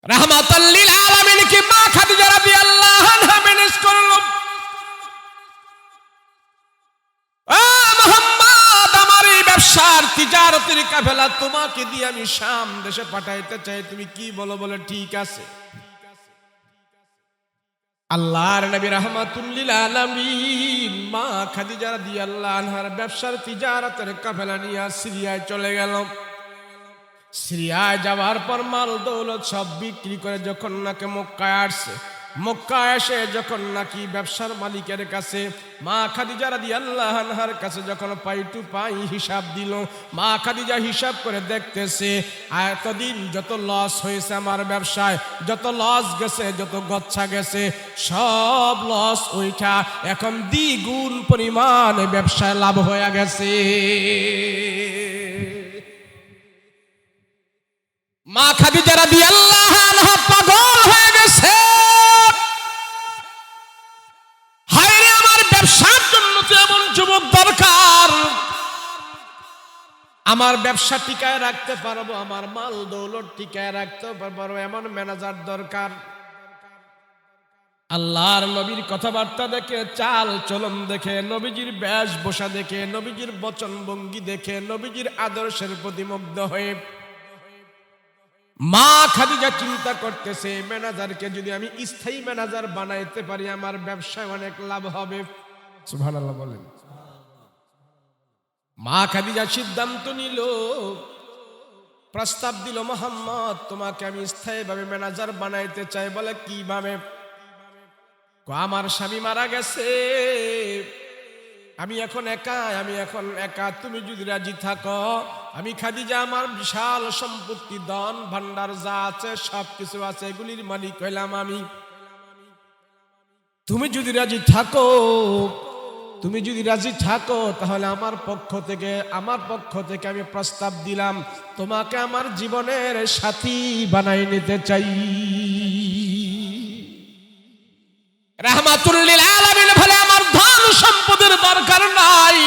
রাহমাতাল লিল আলামিন কি মা খাদিজা রাদিয়াল্লাহু আনহা মেনেজ করল। মুহাম্মদ, আমার এই ব্যবসার তিজারতের কাফেলা তোমাকে দিয়ে আমি শাম দেশে পাঠাইতে চাই, তুমি কি বলো? বলে ঠিক আছে। আল্লাহর নবী রাহমাতুল লিল আলামিন মা খাদিজা রাদিয়াল্লাহু আনহার ব্যবসার তিজারতের কাফেলা নিয়ে সিরিয়ায় চলে গেল। সিরিয়ায় যাওয়ার পর মাল দৌলত সব বিক্রি করে যখন নাকি মক্কায় আসছে, মক্কায় এসে যখন নাকি ব্যবসার মালিকের কাছে মা খাদিজা রাদিয়াল্লাহু আনহার কাছে যখন পাই টু পাই হিসাব দিল, মা খাদিজা হিসাব করে দেখতেছে এতদিন যত লস হয়েছে আমার ব্যবসায়, যত লস গেছে, যত গচ্ছা গেছে, সব লস ওইটা এখন দ্বিগুণ পরিমাণে ব্যবসায় লাভ হয়ে গেছে। মা খাদিজা রাদিয়াল্লাহু আনহা পাগল হয়ে গেছে। হায়রে, আমার ব্যবসার জন্য তো এমন যুবক দরকার, আমার ব্যবসা টিকায় রাখতে পারবো, আমার মাল দৌলত টিকায় রাখতে পারবো, এমন ম্যানেজার দরকার। আল্লাহর নবীর কথাবার্তা দেখে, চাল চলন দেখে, নবীজির বেশভূষা দেখে, নবীজির বচন ভঙ্গি দেখে, নবীজির আদর্শের প্রতি মুগ্ধ হয়ে মা খাদিজা চিন্তা করতেছে, ম্যানেজারকে যদি আমি স্থায়ী ম্যানেজার বানাইতে পারি আমার ব্যবসায় অনেক লাভ হবে। সুবহানাল্লাহ বলেন। মা খাদিজা সিদ্ধান্ত নিল, প্রস্তাব দিল, মুহাম্মদ তোমাকে আমি স্থায়ীভাবে ম্যানেজার বানাইতে চাই। বলে কিভাবে? আমার স্বামী মারা গেছে, আমি এখন একা, তুমি যদি রাজি থাকো, আমি খাদিজা আমার বিশাল সম্পত্তি ধন ভান্ডার যা আছে সবকিছু আছে, এগুলির মালিক হইলাম আমি। তুমি যদি রাজি থাকো তাহলে আমার পক্ষ থেকে আমি প্রস্তাব দিলাম, তোমাকে আমার জীবনের সাথী বানাই নিতে চাই। রাহমাতুল লিল আলামিন বলে, আমার ধন সম্পদের দরকার নাই,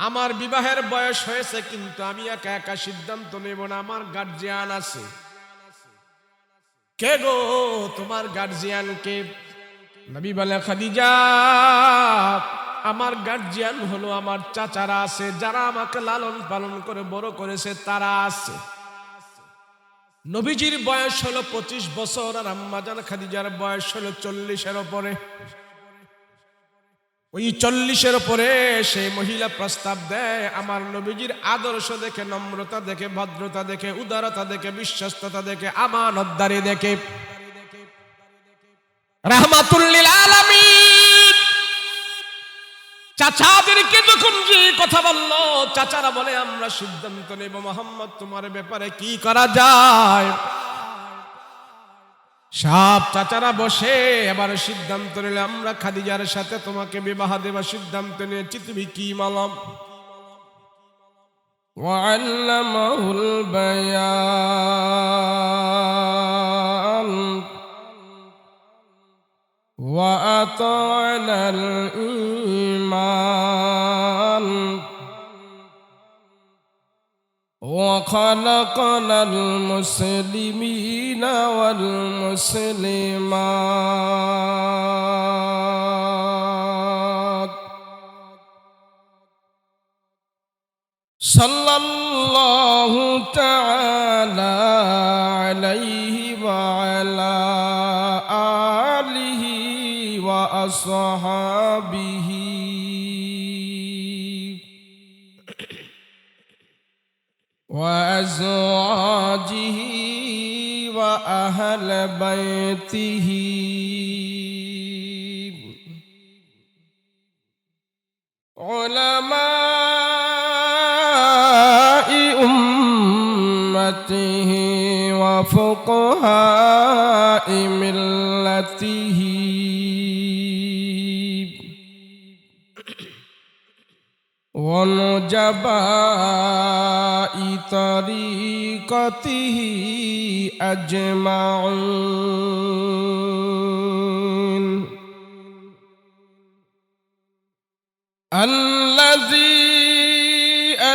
আমার বিবাহের বয়স হয়েছে, কিন্তু আমি একা সিদ্ধান্ত নেব না, আমার গার্জিয়ান আছে। কে গো তোমার গার্জিয়ান কে? নবী বলে, খাদিজা, আমার গার্জিয়ান হলো আমার চাচারা আছে, যারা আমাকে লালন পালন করে বড় করেছে, তারা আছে। নবীজির বয়স হলো 25 বছর, আর আম্মাজান খাদিজার বয়স হলো 40-এর উপরে। ওই 40-এর উপরে সেই মহিলা প্রস্তাব দেয়, আমার নবীজির আদর্শ দেখে, নম্রতা দেখে, ভদ্রতা দেখে, উদারতা দেখে, বিশ্বস্ততা দেখে, আমানতদারি দেখে, রাহমাতুল লিল আলামিন চাচাদেরকে যখন যে কথা বলল, চাচারা বলে, আমরা সিদ্ধান্ত নেব মুহাম্মদ তোমার ব্যাপারে কি করা যায়। সব চাচারা বসে এবার সিদ্ধান্ত নিলে, আমরা খাদিজার সাথে তোমাকে বিবাহ দেবার সিদ্ধান্ত নিয়েছি, তুমি কি মালাম? ওয়াল্লামাহুল বায়ান ওয়া আতানাল ঈমান وخلقنا المسلمين والمسلمات صلى الله تعالى عليه وعلى آله وأصحابه وأزواجه وأهل بيته علماء أمته وفقهاء ملته ونجباء طريقته أجمعين الذي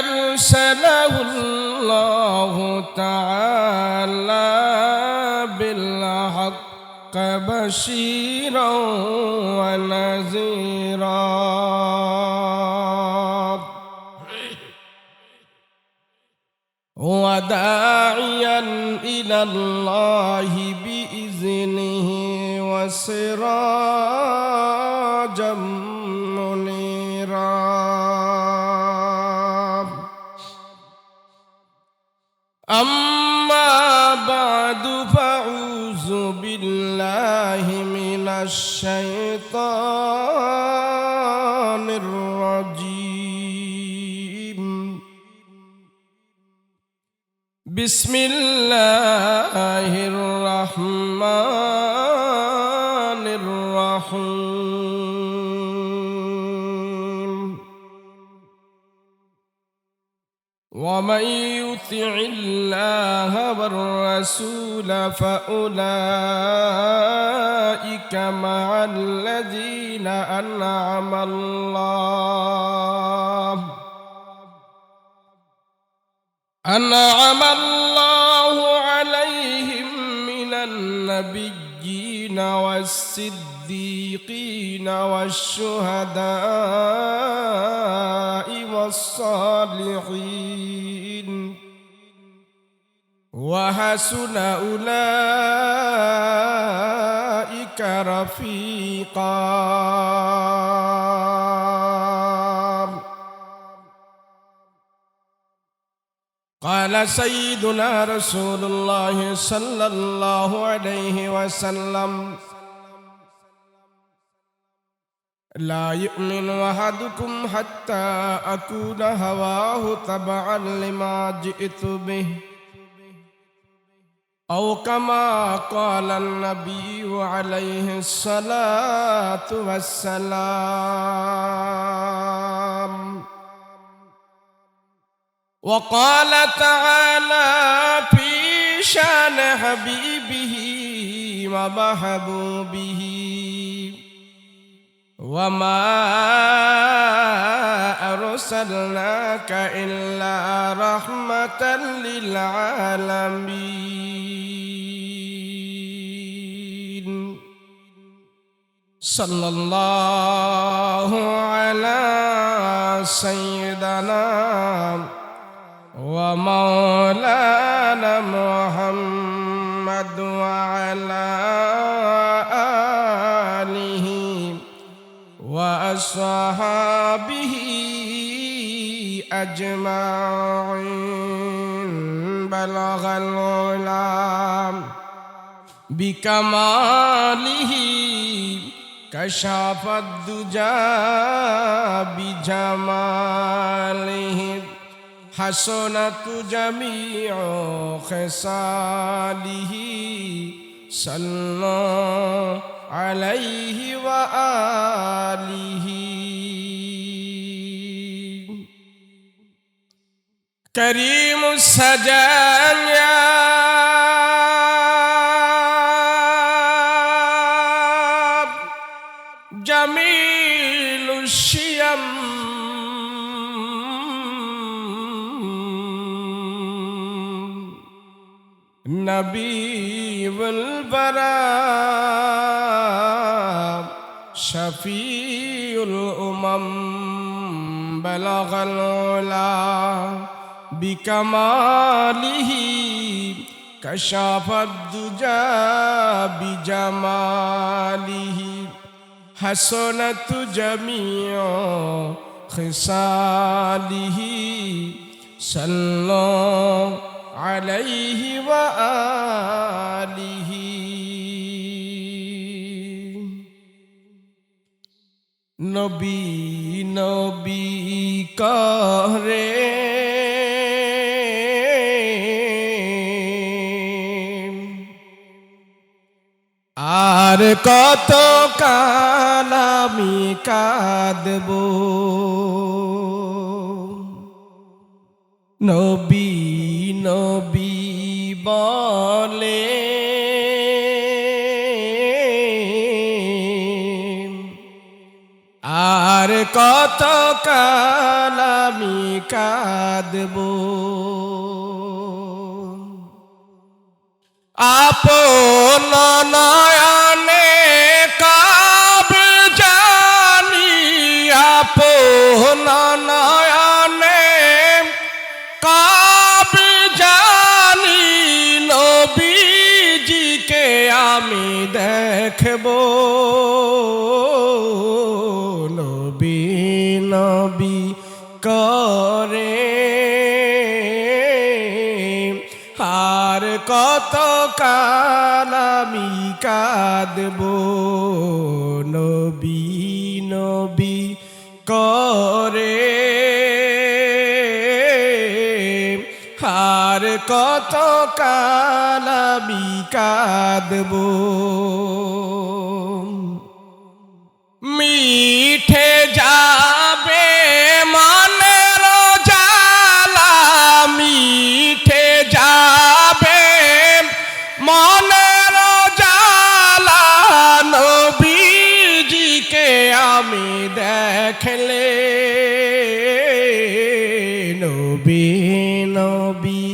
أرسله الله تعالى بالحق بشيرا ونذيرا وداعيا إلى الله بإذنه وسراجا منيرا أما بعد فأعوذ بالله من الشيطان الرجيم بسم الله الرحمن الرحيم ومن يطع الله والرسول فأولئك مع الذين أنعم الله عليهم من النبيين والصديقين والشهداء والصالحين وحسن أولئك رفيقا قال سيدنا رسول الله صلى الله عليه وسلم لا يؤمن أحدكم حتى أكون هواه تبعا لما جئت به أو كما قال النبي عليه الصلاة والسلام وقال تعالى في شان حبيبه ومحبوبه وما أرسلناك إلا رحمة للعالمين صلى الله على سيدنا ومولانا محمد وعلى آله وأصحابه أجمعين بلغ العلا بكماله كشف الدجى بجماله حسنت جميع خصاله صلى عليه وآله كريم السجايا جميل الشيم نبي البراء شفيع الأمم بلغ العلا بكماله كشف الدجى بجماله حسنت جميع خصاله صلى عليه وآله نبي نبي করে আর কত কাল আমি কাঁদব নবী নবী বলে আর কত কাল আমি কাঁদব আপন নয়নে কাবে জানি, আপন নয়নে কাবে জানি, নবীজিকে আমি দেখব, নবী নবী করে আর কত কাল আমি কাঁদব, নবী নবী করে আর কত কাল আমি কাঁদব। মিঠে যাবে মনের জ্বালা, মিঠে যাবে মনের জ্বালা, নবীজিকে আমি দেখলে, নবী নবী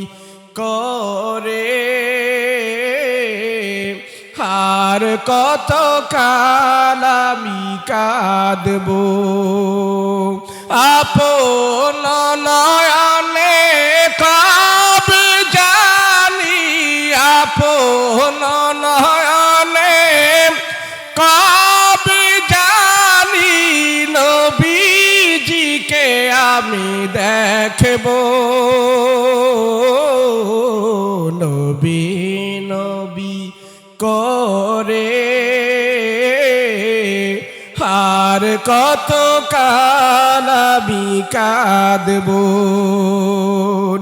করে আর কত কাল আমি কাঁদব। আপন নয়নে কাবে জানি, আপন নয়নে কাবে জানি, নবীজিকে আমি দেখব, নবী নবী করে আর কত কাল আমি কাঁদব,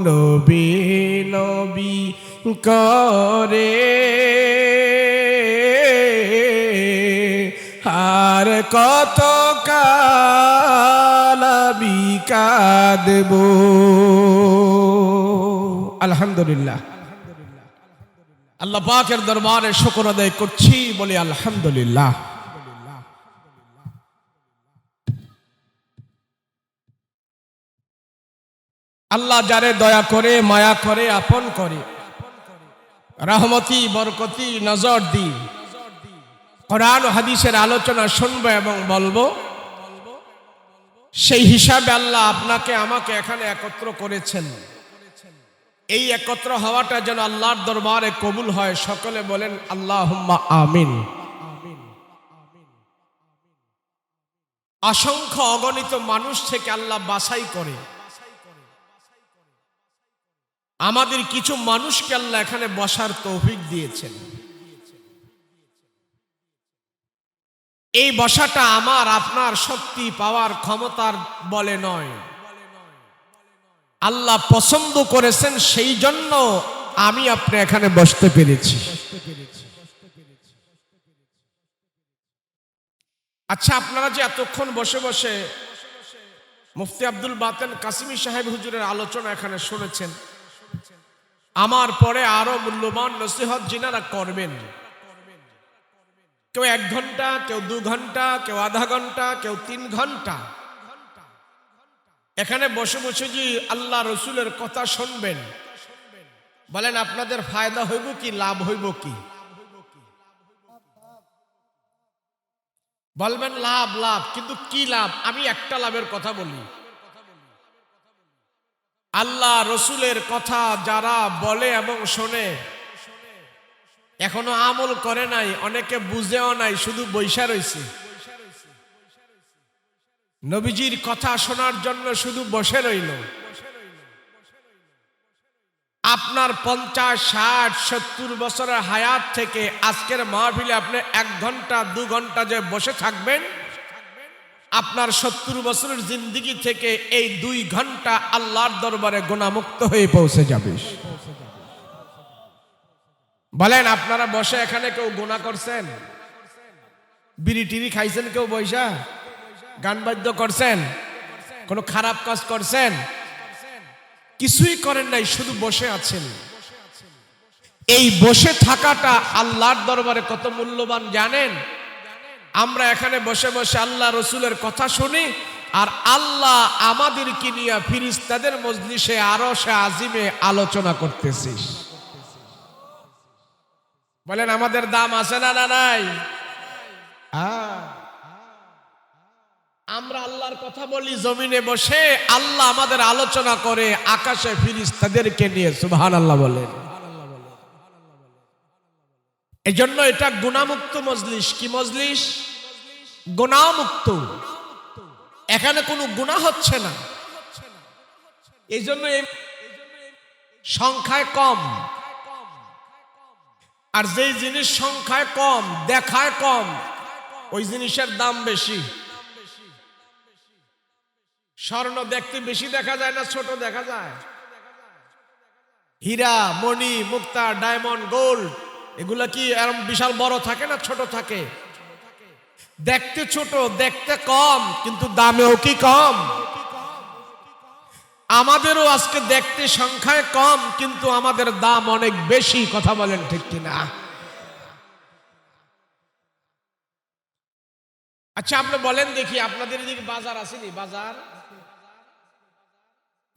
নবী নবী করে আর কত কাল আমি কাঁদব। আলহামদুলিল্লাহ, আল্লাহ পাকের দরবারে শুকর আদায় করছি, বলি আলহামদুলিল্লাহ। আল্লাহ যারে দয়া করে, মায়া করে, আপন করে, রহমতি বরকতি নজর দি কোরআন ও হাদিসের আলোচনা শুনবো এবং বলবো, সেই হিসাবে আল্লাহ আপনাকে আমাকে এখানে একত্র করেছেন। এই একত্র হওয়াটা যেন আল্লাহর দরবারে কবুল হয়, সকলে বলেন আল্লাহুম্মা আমিন। অসংখ্য অগণিত মানুষ থেকে আল্লাহ বাছাই করে আমাদের কিছু মানুষকে আল্লাহ এখানে বসার তৌফিক দিয়েছেন। এই বসাটা আমার আপনার শক্তি পাওয়ার ক্ষমতার বলে নয়, আল্লাহ পছন্দ করেছেন, সেই জন্য আমি আপনি এখানে বসতে পেরেছি। আচ্ছা, আপনারা যে এতক্ষণ বসে বসে মুফতি আব্দুল বাতেন কাসিমি সাহেব হুজুরের আলোচনা এখানে শুনেছেন, আমার পরে আরো মূল্যবান নসিহত যিনারা করবেন, কেউ 1 ঘন্টা, কেউ 2 ঘন্টা, কেউ আধা ঘন্টা, কেউ 3 ঘন্টা এখানে বসে বসে যে আল্লাহ রসুলের কথা শুনবেন, বলেন আপনাদের ফায়দা হইব কি, লাভ হইব কি? বলবেন লাভ লাভ, কিন্তু কি লাভ? আমি একটা লাভের কথা বলি, আল্লাহ রসুলের কথা যারা বলে এবং শোনে, এখনো আমল করে নাই, অনেকে বুঝেও নাই, শুধু বৈশা রয়েছে, নবীজির কথা শোনার জন্য শুধু বসে রইল। আপনার 50, 60, 70 বছরের হায়াত থেকে আজকের মাহফিলে আপনি 1 ঘন্টা 2 ঘন্টা যে বসে থাকবেন, আপনার 70 বছরের জিন্দেগি থেকে এই 2 ঘন্টা আল্লাহর দরবারে গুনাহমুক্ত হয়ে পৌঁছে যাবে। বলেন, আপনারা বসে এখানে কেউ গুনাহ করছেন? বিড়ি টিড়ি খাইছেন কেউ বৈশা? গান বাদ্য করছেন? কোনো খারাপ কাজ করছেন? কিছুই করেন নাই, শুধু বসে আছেন। এই বসে থাকাটা আল্লাহর দরবারে কত মূল্যবান জানেন? আমরা এখানে বসে বসে আল্লাহ রসুলের কথা শুনি, আর আল্লাহ আমাদেরকে নিয়ে ফিরিস্তাদের মজলিসে আরশে আজিমে আলোচনা করতেছিস। বলেন আমাদের দাম আছে না নাই? আমরা আল্লাহর কথা বলি জমিনে বসে, আল্লাহ আমাদের আলোচনা করে আকাশে ফেরেশতাদেরকে নিয়ে। সুবহানাল্লাহ বলেন। এই জন্য এটা গুনাহমুক্ত মজলিস। কি মজলিস? গুনাহমুক্ত। এখানে কোনো গুনাহ হচ্ছে না। এই জন্য সংখ্যায় কম। আর যেই জিনিস সংখ্যায় কম, দেখায় কম, ওই জিনিসের দাম বেশি। স্বর্ণ দেখতে বেশি দেখা যায় না ছোট দেখা যায়? হীরা, মণি, মুক্তা, ডায়মন্ড, গোল্ড, এগুলা কি এরকম বিশাল বড় থাকে না ছোট থাকে? দেখতে ছোট, দেখতে কম, কিন্তু দামেও কি কম? আমাদেরও আজকে দেখতে সংখ্যায় কম, কিন্তু আমাদের দাম অনেক বেশি। কথা বলেন ঠিক কিনা? আচ্ছা আপনি বলেন দেখি, আপনাদের এদিকে বাজার আসেনি? বাজার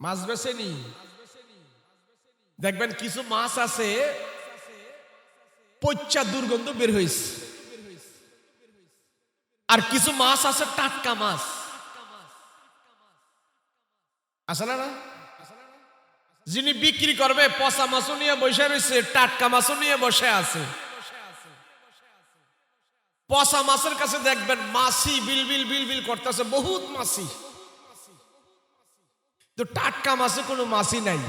মাছ বেচেনি? দেখবেন কিছু মাছ আছে পচা দুর্গন্ধ বের হয়েছে, আর কিছু মাছ আছে টাটকা মাছ আছে না? যিনি বিক্রি করবে পচা মাছও নিয়ে বসে রয়েছে, টাটকা মাছও নিয়ে বসে আছে। পচা মাছের কাছে দেখবেন মাছি বিলবিল বিলবিল করতেছে, বহুত মাছি। তো টাটকা মাছে কোনো মাছি নাই।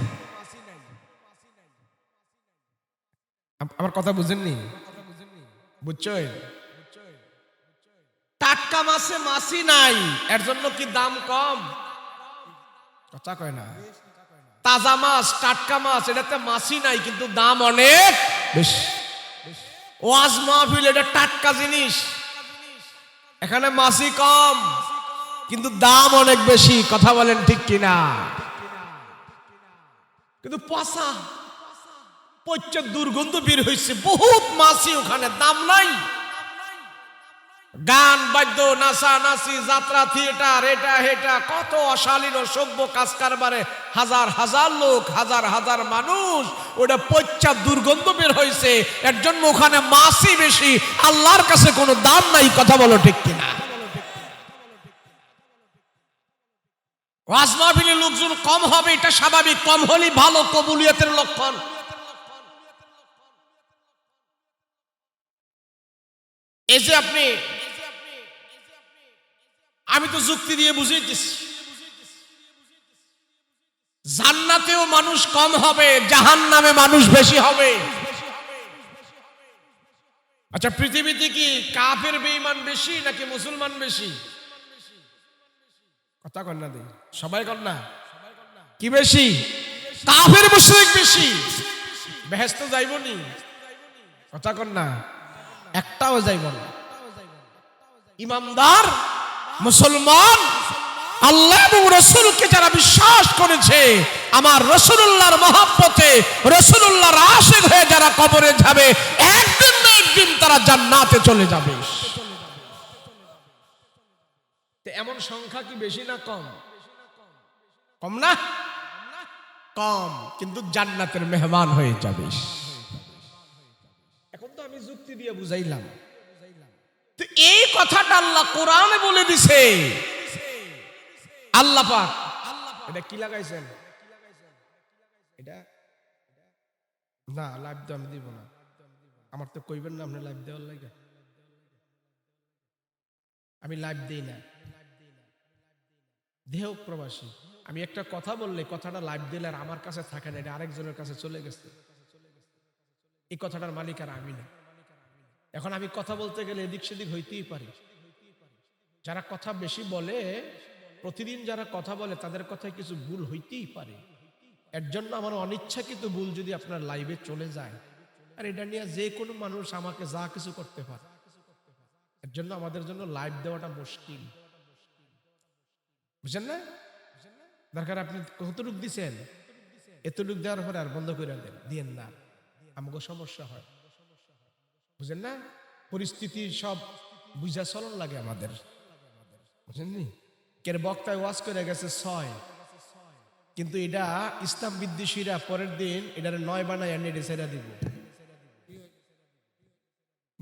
আমার কথা বুঝেননি? বুঝছো? টাটকা মাছে মাছি নাই, এর জন্য কি দাম কম? কথা কয় না। তাজা মাছ, টাটকা মাছ, এটাতে মাছি নাই, কিন্তু দাম অনেক বেশি। ওয়াজ মাহফিল এটা টাটকা জিনিস, এখানে মাছি কম, কিন্তু দাম অনেক বেশি। কথা বলেন ঠিক কিনা? কিন্তু পচা পচা দুর্গন্ধ বের হয়েছে, বহুত মাছি, ওখানে দাম নাই। গান বাদ্য, নাচা নাচি, যাত্রা, থিয়েটার, এটা হেটা, কত অশালীন অসভ্য কাজ কারবারে হাজার হাজার লোক, হাজার হাজার মানুষ, ওটা পচা দুর্গন্ধ বের হয়েছে, এর জন্য ওখানে মাছি বেশি, আল্লাহর কাছে কোনো দাম নাই। কথা বলো ঠিক কিনা? ওয়াজ মাহফিলে লোকজন কম হবে, এটা স্বাভাবিক। কম হলেই ভালো, কবুলিয়তের লক্ষণ। এই যে আমি তো যুক্তি দিয়ে বুঝাইতেছি, জান্নাতেও মানুষ কম হবে, জাহান্নামে মানুষ বেশি হবে। আচ্ছা পৃথিবীতে কি কাফের বেঈমান বেশি নাকি মুসলমান বেশি? কথা কন না দেই, সবাই কন না। কি বেশি? কাফের মুশরিক বেশি। বেহেশতে যাইব নি? কথা কন না, একটাও যাইব না। ইমানদার মুসলমান, আল্লাহ এবং রাসূলকে যারা বিশ্বাস করেছে, আমার রাসূলুল্লাহর মহব্বতে, রাসূলুল্লাহর আশিক হয়ে যারা কবরে যাবে, একদিন না একদিন তারা জান্নাতে চলে যাবে। এমন সংখ্যা কি বেশি না কম? কম না? কম, কিন্তু জান্নাতের মেহমান হয়ে যাবে। এখন তো আমি যুক্তি দিয়ে বুঝাইলাম, তো এই কথাটা আল্লাহ কোরআনে বলে দিছে। আল্লাহ পাক এটা কি লাগাইছেন? এটা না, লাইভ তো আমি দিব না। আমার তো কইবেন না আপনি লাইভ দেওয়ার লাগে। আমি লাইভ দিই না, দেহ প্রবাসী। আমি একটা কথা বললে কথাটা লাইভ দিলে আর আমার কাছে থাকে না, এটা আরেকজনের কাছে চলে গেছে। এই কথাটার মালিক আর আমি না। এখন আমি কথা বলতে গেলে এদিক সেদিক হইতেই পারি। যারা কথা বেশি বলে, প্রতিদিন যারা কথা বলে, তাদের কথায় কিছু ভুল হইতেই পারে। এর জন্য আমার অনিচ্ছাকৃত ভুল যদি আপনার লাইভে চলে যায়, আর এটা নিয়ে যে কোনো মানুষ আমাকে যা কিছু করতে পারে, এর জন্য আমাদের জন্য লাইভ দেওয়াটা মুশকিল। বুঝছেন না? দরকার আপনি কতটুক দিচ্ছেন, এতটুক দেওয়ার পরে আর বন্ধ করে দেন, দিয়েন না, আমাকে সমস্যা হয়। বুঝেন না? পরিস্থিতি সব বুঝা চলন লাগে আমাদের। বুঝেননি? কের বক্তায় ওয়াজ করে গেছে 6, কিন্তু এটা ইসলাম বিদ্বেষীরা পরের দিন এটার 9 বানায় নেটে ছেড়ে দিব।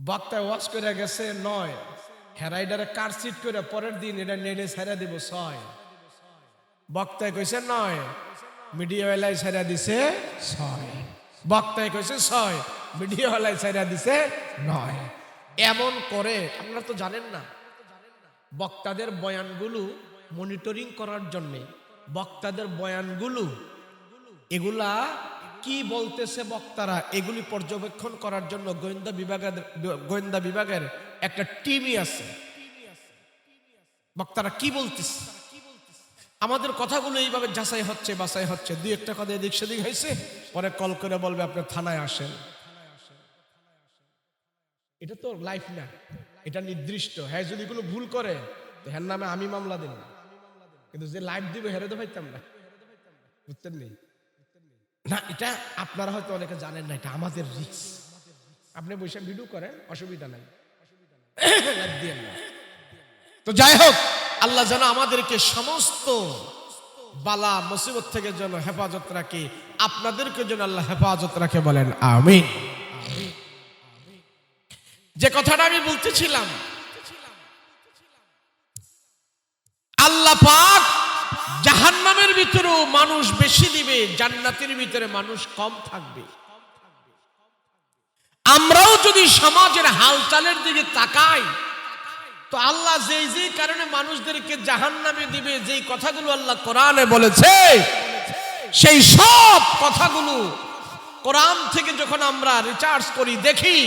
বক্তায় ওয়াজ করে গেছে 9, হেরাইডারে কারসিট করে পরের দিন এটা নেড়ে ছেড়ে দিব 6। বক্তায় কইছে 9, মিডিয়াওয়ালায় ছেড়ে দিছে 6। বক্তায় কইছে 6, মিডিয়াওয়ালায় ছেড়ে দিছে 9। এমন করে আপনারা তো জানেন না, বক্তাদের বয়ানগুলো মনিটরিং করার জন্য, বক্তাদের বয়ানগুলো এগুলা কি বলতেছে বক্তারা, এগুলি পর্যবেক্ষণ করার জন্য গোয়েন্দা বিভাগের একটা টিমই আছে। বক্তারা কি বলতেছে, আমাদের কথাগুলো এইভাবে যাচাই হচ্ছে, বাছাই হচ্ছে। দুই একটা কথা এদিক সেদিক হয়েছে, পরে কল করে বলবে আপনি থানায় আসেন। এটা তো লাইফ না, এটা নির্দিষ্ট। হ্যাঁ, যদি কোনো ভুল করে তো হ্যার নামে আমি মামলা দিন, কিন্তু যে লাইফ দিবে হেরে তো পাইতাম না, বুঝতেন নেই না। এটা আপনারা হয়তো অনেকে জানেন না, এটা আমাদের রিস্ক। আপনি বসে ভিডিও করেন, অসুবিধা নাই, লাইফ দিয়েন না। তো যাই হোক, আল্লাহ যেন আমাদেরকে সমস্ত বালা মুসিবত থেকে যেন হেফাজত রাখে, আপনাদেরকে যেন আল্লাহ হেফাজত রাখে, বলেন আমিন। যে কথাটা আমি বলতেছিলাম, আল্লাহ পাক জাহান্নামের ভিতরেও মানুষ বেশি দিবে, জান্নাতের ভিতরে মানুষ কম থাকবে। আমরাও যদি সমাজের হালচালের দিকে তাকাই, তো আল্লাহ যেই যেই কারণে মানুষদেরকে জাহান্নামে দিবে, যেই কথাগুলো আল্লাহ কোরআনে বলেছে, সেই সব কথাগুলো কোরআন থেকে যখন আমরা রিসার্চ করি, দেখি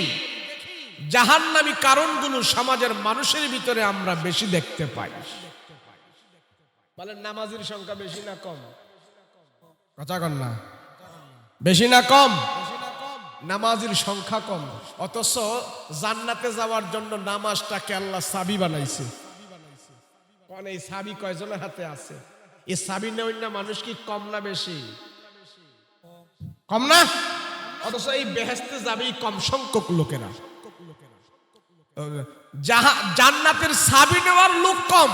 জাহান্নামী কারণগুলো সমাজের মানুষের ভিতরে আমরা বেশি দেখতে পাই। বলেন, নামাজির সংখ্যা বেশি না কম? কথা কন না, বেশি না কম? নামাজির সংখ্যা কম, অথচ জান্নাতে যাওয়ার জন্য নামাজটাকে আল্লাহ চাবি বানাইছে। কোন এই চাবি কয়জনের হাতে আছে? এই চাবি নেই না, মানুষ কি কম না বেশি? কম না? অথচ এই বেহেশতে যাবে কম সংখ্যক লোকেরা। জান্নাতের চাবি নেওয়ার লোক কম,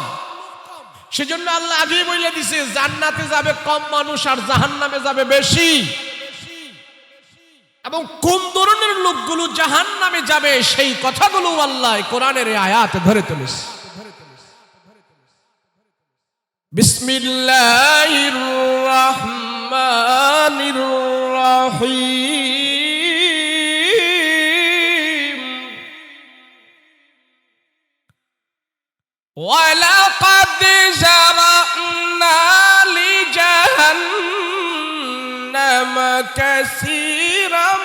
সেজন্য আল্লাহ আগেই বলে দিছে জান্নাতে যাবে কম মানুষ আর জাহান্নামে যাবে বেশি। এবং কোন ধরনের লোকগুলো জাহান্নামে যাবে সেই কথাগুলো আল্লাহ কোরআনের আয়াতে ধরে তুলেছে। বিসমিল্লাহির রাহমানির রাহিম। ওয়ালাকাদ জারানা লিজাহান্নামা কাসীরাম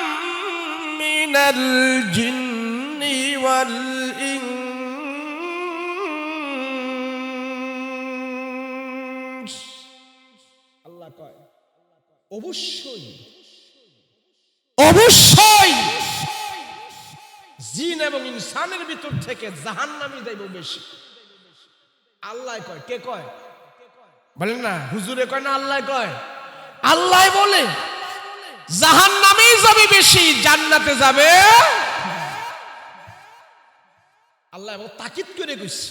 মিনাল জিন্নি ওয়াল ইনস। আল্লাহ কয় অবশ্যই অবশ্যই জিন এবং ইনসানের ভিতর থেকে জাহান্নামী যাইব বেশি। আল্লাহ কয়, কে কয়? বলেন না, হুজুরে কয় না আল্লাহ কয়? আল্লাহ বলে জাহান্নামে যাবে বেশি, জান্নাতে যাবে। আল্লাহ তাকিদ করে কইছে।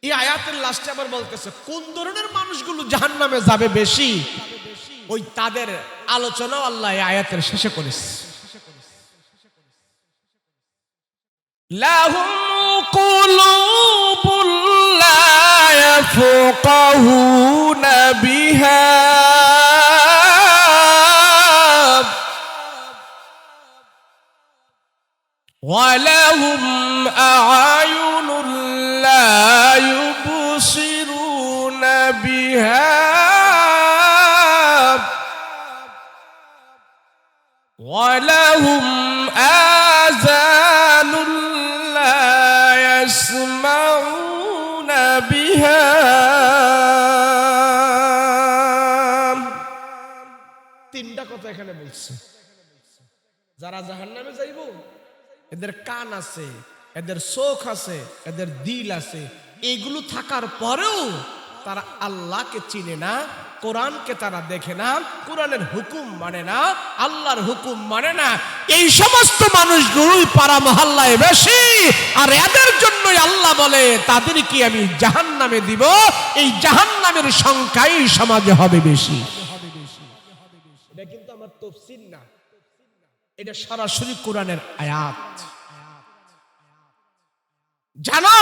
এই আয়াতের লাস্টে আবার বলতেছে কোন ধরনের মানুষগুলো জাহান্নামে যাবে বেশি, ওই তাদের আলোচনা আল্লাহ এই আয়াতের শেষে করেছে। লাহুম কুলুবুল লা ইয়াফকাহুনা বিহা ওয়া লাহুম আ'য়ুনুন লা ইউবসিরুনা বিহা ওয়া লাহুম আযানুন লা ইয়াসমাউনা বিহা। তিনটা কথা এখানে বলছে। যারা জাহান্নামে যাইব এদের কান আছে, এদের চোখ আছে, এদের দিল আছে, এইগুলো থাকার পরেও তারা আল্লাহকে চিনে না, কোরআনকে তারা দেখে না, কোরআনের হুকুম মানে না, আল্লাহর হুকুম মানে না। এই সমস্ত মানুষগুলোই পাড়া মহল্লায় বেশি, আর এদের জন্যই আল্লাহ বলে তাদেরকে আমি জাহান্নামে দিব। এই জাহান্নামের সংখ্যাই সমাজে হবে বেশি। এটা কিন্তু আমার তাফসীর না, এটা সরাসরি কোরআনের আয়াত। জানো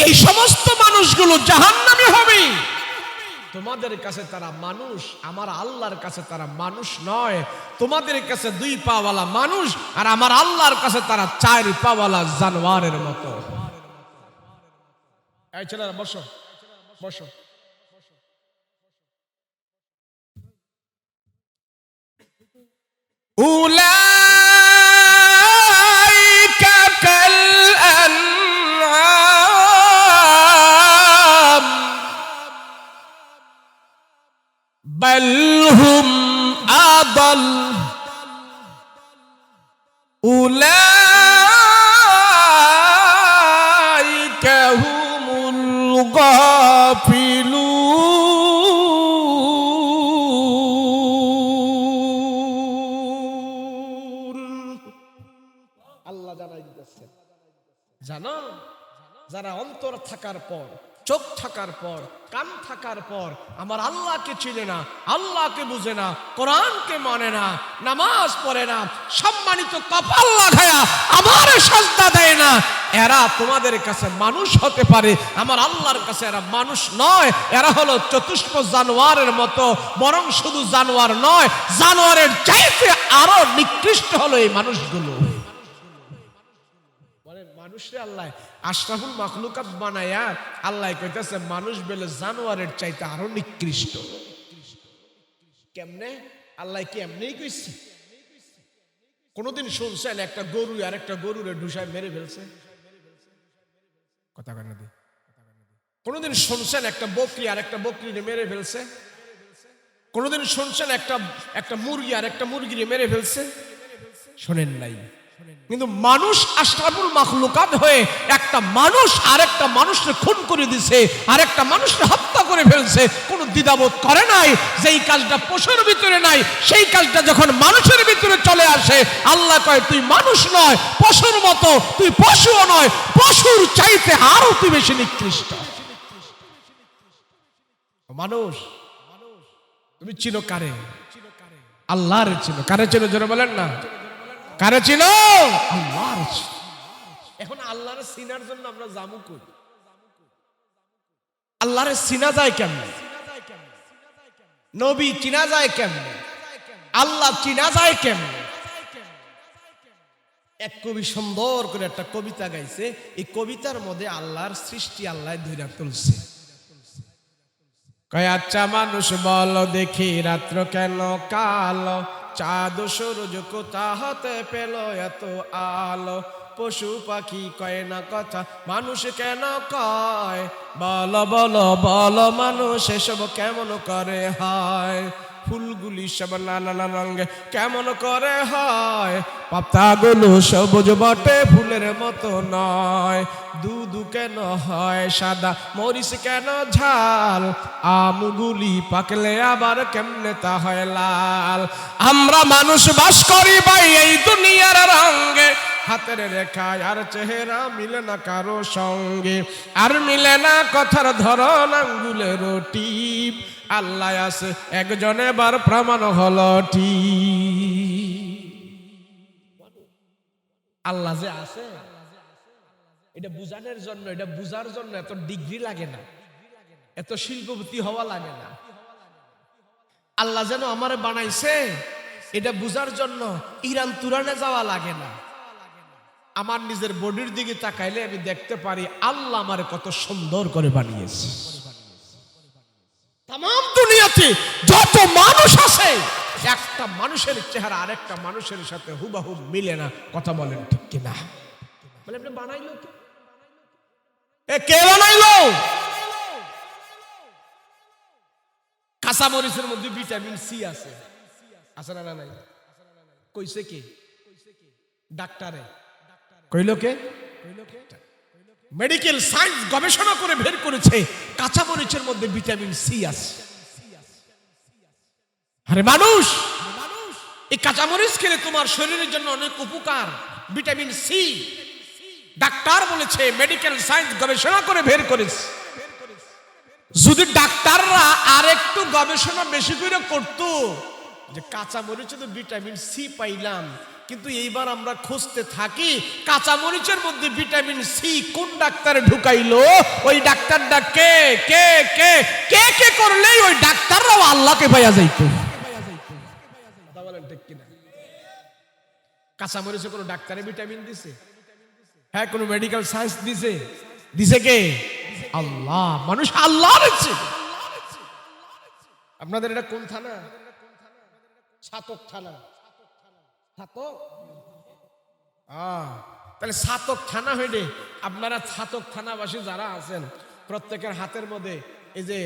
এই সমস্ত মানুষগুলো জাহান্নামী হবে। তোমাদের কাছে তারা মানুষ, আমার আল্লাহর কাছে তারা মানুষ নয়। তোমাদের কাছে 2 পাওয়ালা মানুষ, আর আমার আল্লাহর কাছে তারা 4 পাওয়ালা জানোয়ারের মতো। এই ছেলেরা বসো বসো। উলাইকা কাল আনআম বাল হুম আদাল উলাইকা হুমুল গাফিলুন। আল্লাহ জানাই দিতেছেন, জানো যারা অন্তর থাকার পর, চোখ থাকার পর, কান থাকার পর আমার আল্লাহকে চিনে না, আল্লাহকে বুঝে না, কোরআনকে মানে না, নামাজ পড়ে না, সম্মানিত কপাল লাগায়া আমার সাজদা দেয় না, এরা তোমাদের কাছে মানুষ হতে পারে, আমার আল্লাহর কাছে এরা মানুষ নয়। এরা হলো চতুষ্প জানোয়ারের মতো। বরং শুধু জানোয়ার নয়, জানোয়ারের চাইতে আরো নিকৃষ্ট হলো এই মানুষগুলো। মানুষরে আল্লাহ আশরাফুল মাখলুকাত বানায়া আল্লাহ কইতেছে মানুষ বলে জানোয়ারের চাইতে আরো নিকৃষ্ট। কেমনে? আল্লাহ কি এমনিই কইছে? কোনদিন শুনছেন একটা গরু আর একটা গরুরে ঢুসায় মেরে ফেলছে? কথা কানে দি। কোনদিন শুনছেন একটা বকরি আর একটা বকরিরে মেরে ফেলছে? কোনদিন শুনছেন একটা মুরগি আর একটা মুরগিরে মেরে ফেলছে? শোনেন নাই। কিন্তু মানুষ আশরাফুল মাখলুকাত হয়ে একটা মানুষ আরেকটা মানুষকে খুন করে দিছে, আরেকটা মানুষকে হত্যা করে ফেলছে, কোনো দ্বিধাবোধ করে নাই। যেই কাজটা পশুর ভিতরে নাই, সেই কাজটা যখন মানুষের ভিতরে চলে আসে, আল্লাহ কয় তুই মানুষ নয়, পশুর মতো, তুই পশুও নয়, পশুর চাইতে আরো তুই বেশি নিকৃষ্ট। মানুষ তুমি চিনো কারে? আল্লাহর চিনো। কারে চিনো জোরে বলেন না? কারে চিনো? আল্লাহর। এখন আল্লাহর চিনার জন্য আমরা জামু করি। আল্লাহর চিনা যায় কেমনে? নবী চিনা যায় কেমনে? আল্লাহ চিনা যায় কেমনে? এক কবি সুন্দর করে একটা কবিতা গাইছে। এই কবিতার মধ্যে আল্লাহর সৃষ্টি আল্লাহ ধইরা তুলছে। কয় আচ্ছা মানুষ বলো দেখি রাত্র কেন কালো, চাঁদ সূরজ কোথা হতে পেল এত আলো, পশু পাখি কয় না কথা মানুষ কেন কয়, বলো বলো বলো মানুষ এসব কেমন করে হয়, ফুলগুলি সব নানা রঙে কেমন করে হয়, পাতাগুলো সবুজ বটে ফুলের মতো নয়, দুধ কেন হয় সাদা মরিচ কেন ঝাল, আমগুলি পাকলে আবার কেমনে তা হয় লাল, আমরা মানুষ বাস করি ভাই এই দুনিয়ার রঙে, হাতের রেখায় আর চেহারা মিলে না কারো সঙ্গে, আর মিলে না কথার ধরন আঙ্গুলের টিপ, আল্লাহ আছে একজন এবার প্রমাণ হলো ঠিক। আল্লাহ যে আছে এটা বুঝানোর জন্য, এটা বুঝার জন্য এত ডিগ্রি লাগে না, এত শিল্পপতি হওয়া লাগে না। আল্লাহ যেন আমারে বানাইছে এটা বুঝার জন্য ইরান তুরানে যাওয়া লাগে না। আমার নিজের বডির দিকে তাকাইলে আমি দেখতে পারি আল্লাহ আমারে কত সুন্দর করে বানিয়েছে। তাম দুনিয়াতে যত মানুষ আছে একটা মানুষের চেহারা আরেকটা মানুষের সাথে হুবহু মিলে না। কথা বলেন ঠিক কিনা? বলে আপনি বানাইলো কে বানাইলো? কাঁচা মরিচের মধ্যে ভিটামিন সি আছে, আছে না নাই? কইছে কে? ডাক্তারে কইলো কে? মেডিকেল সায়েন্স গবেষণা করে বের করেছে কাঁচা মরিচের মধ্যে ভিটামিন সি আছে। আরে মানুষ, এই কাঁচা মরিচ খেলে তোমার শরীরের জন্য অনেক উপকার, ভিটামিন সি। ডাক্তার বলেছে, মেডিকেল সায়েন্স গবেষণা করে বের করেছে। যদি ডাক্তাররা আর একটু গবেষণা বেশি করে করতো, যে কাঁচা মরিচে তো ভিটামিন সি পাইলাম, কিন্তু এইবার আমরা খুঁজতে থাকি কাঁচামরিচের মধ্যে ভিটামিন সি কোন ডাক্তার ঢুকাইলো, ওই ডাক্তারটা কে কে কে কে কে করলেই ওই ডাক্তাররাও আল্লাহকে পাইয়া যাইতো। কথা বলেন ঠিক কিনা? কাঁচামরিচে কোনো ডাক্তারে ভিটামিন দিছে? হ্যাঁ, কোনো মেডিকেল সায়েন্স দিছে? দিছে কে? আল্লাহ। মানুষ আল্লাহ রয়েছে। আপনাদের এটা কোন থানা? ছাতক থানা। ছাতক? তাহলে ছাতক থানা হইলে আপনারা ছাতক থানাবাসী যারা আছেন প্রত্যেকের হাতের মধ্যে এই যে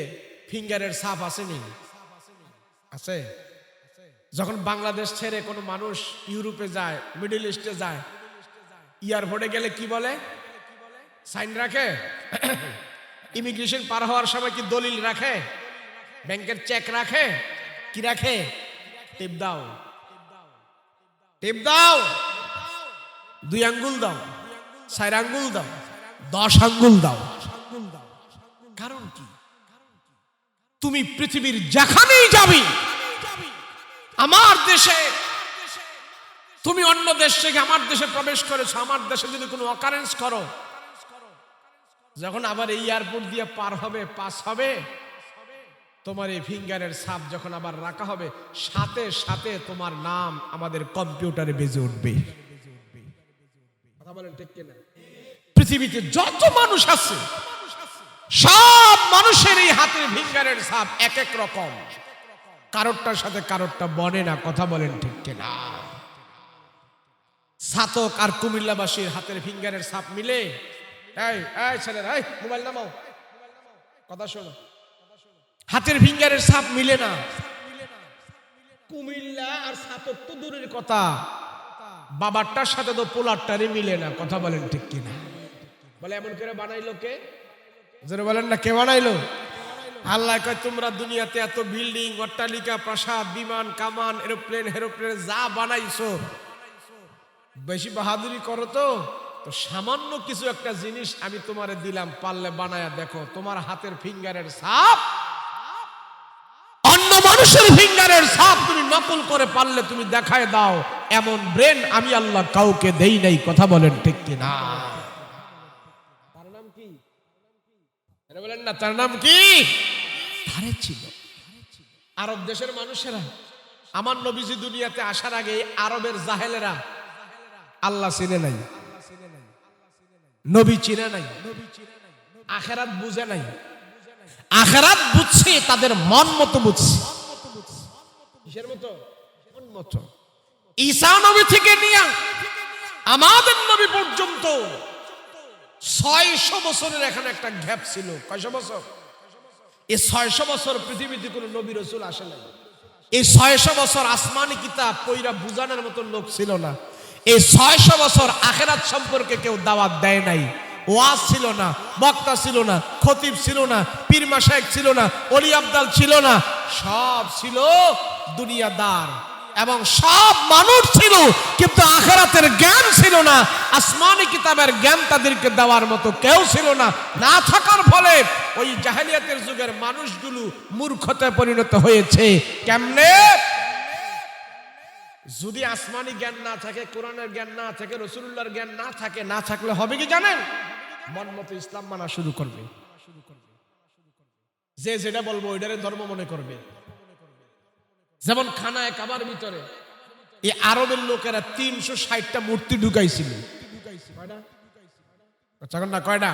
ফিঙ্গারের ছাপ আসেনি? আছে? যখন বাংলাদেশ ছেড়ে কোনো মানুষ ইউরোপে যায়, মিডল ইস্টে যায়, এয়ারপোর্টে গেলে কি বলে? সাইন রাখে? ইমিগ্রেশন পার হওয়ার সময় কি দলিল রাখে? ব্যাংকের চেক রাখে? কি রাখে? টিপ দাও, টিপ দাও, 2 আঙ্গুল দাও, 4 আঙ্গুল দাও, 10 আঙ্গুল দাও। কারণ কি? তুমি পৃথিবীর যেখানেই যাবি, আমার দেশে তুমি অন্য দেশ থেকে আমার দেশে প্রবেশ করেছো, আমার দেশে যদি কোনো অকারেন্স করো, যখন আবার এই এয়ারপোর্ট দিয়ে পার হবে, পাস হবে, তোমার এই ফিঙ্গারের ছাপ যখন আবার রাখা হবে, সাথে সাথে তোমার নাম আমাদের কম্পিউটারে বেজে উঠবে। কথা বলেন ঠিক কিনা? পৃথিবীতে যত মানুষ আছে সব মানুষের এই হাতের ফিঙ্গারের ছাপ এক এক রকম, কারোরটার সাথে কারোরটা বনে না। কথা বলেন ঠিক কিনা? ছাতক আর কুমিল্লাবাসীর হাতের ফিঙ্গারের ছাপ মিলে? এই এই ছেলেরা, এই মোবাইল নামাও, কথা শোনো। হাতের ফিঙ্গারের ছাপ মিলে না। কুমিল্লা আর ছাতক তো দূরের কথা, বাবারটার সাথে তো পোলারটারই মিলে না। কথা বলেন ঠিক কিনা? বলে এমন করে বানাইলো কে? যারা বলেন না কে বানাইলো? আল্লাহ কয় তোমরা দুনিয়াতে এত বিল্ডিং, অট্টালিকা, প্রাসাদ, বিমান, কামান, এরোপ্লেন হেরোপ্লেন যা বানাইছো, বেশি বাহাদুরি করো তো সামান্য কিছু একটা জিনিস আমি তোমারে দিলাম, পারলে বানায়া দেখো। তোমার হাতের ফিঙ্গারের ছাপ অন্য মানুষের ফিঙ্গারের ছাপ তুমি নকল করে পারলে তুমি দেখায় দাও। এমন ব্রেন আমি আল্লাহ কাউকে দেই নাই। কথা বলেন ঠিক কিনা? তার নাম কি? বলেন না, তার নাম কি? তারে ছিল আরব দেশের মানুষেরা। আমার নবীজি দুনিয়াতে আসার আগে আরবের জাহেলেরা আল্লাহ চিনে নাই, নবী চিনে নাই, আখেরাত বুঝে নাই। আখেরাত বুঝছে তাদের মন মতো বুঝছে। কিসের মতো? মন মতো। ঈসা নবী থেকে নিয়ে আমাদের নবী পর্যন্ত 600 বছরের এখানে একটা গ্যাপ ছিল। কয়শো বছর? এই 600 বছর পৃথিবীতে কোনো নবী রাসূল আসে নাই। এই 600 বছর আসমানি কিতাব পয়রা বুঝানোর মতো লোক ছিল না। এই 600 বছর আখেরাত সম্পর্কে কেউ দাওয়াত দেয় নাই। ওয়াজ ছিল না, বক্তা ছিল না, খতিব ছিল না, পীর মাশায়েখ ছিল না, ওলি আবদাল ছিল না। সব ছিল দুনিয়াদার এবং সব মানুষ ছিল, কিন্তু আখেরাতের জ্ঞান ছিল না। আসমানি কিতাবের জ্ঞান তাদেরকে দেওয়ার মতো কেউ ছিল না। না থাকার ফলে ওই জাহেলিয়াতের যুগের মানুষগুলো মূর্খতায় পরিণত হয়েছে। কেমনে? যদি আসমানি জ্ঞান না থাকে, কোরআনের জ্ঞান না থাকে, রাসূলুল্লাহর জ্ঞান না থাকে, না থাকলে হবে কি জানেন? মন মতো ইসলাম মানা শুরু করবে। যে যেটা বলবো ওইটারে ধর্ম মনে করবে। যেমন খানায় কাবার ভিতরে এই আরবের লোকেরা 360টা মূর্তি ঢুকাইছিল। কয়টা?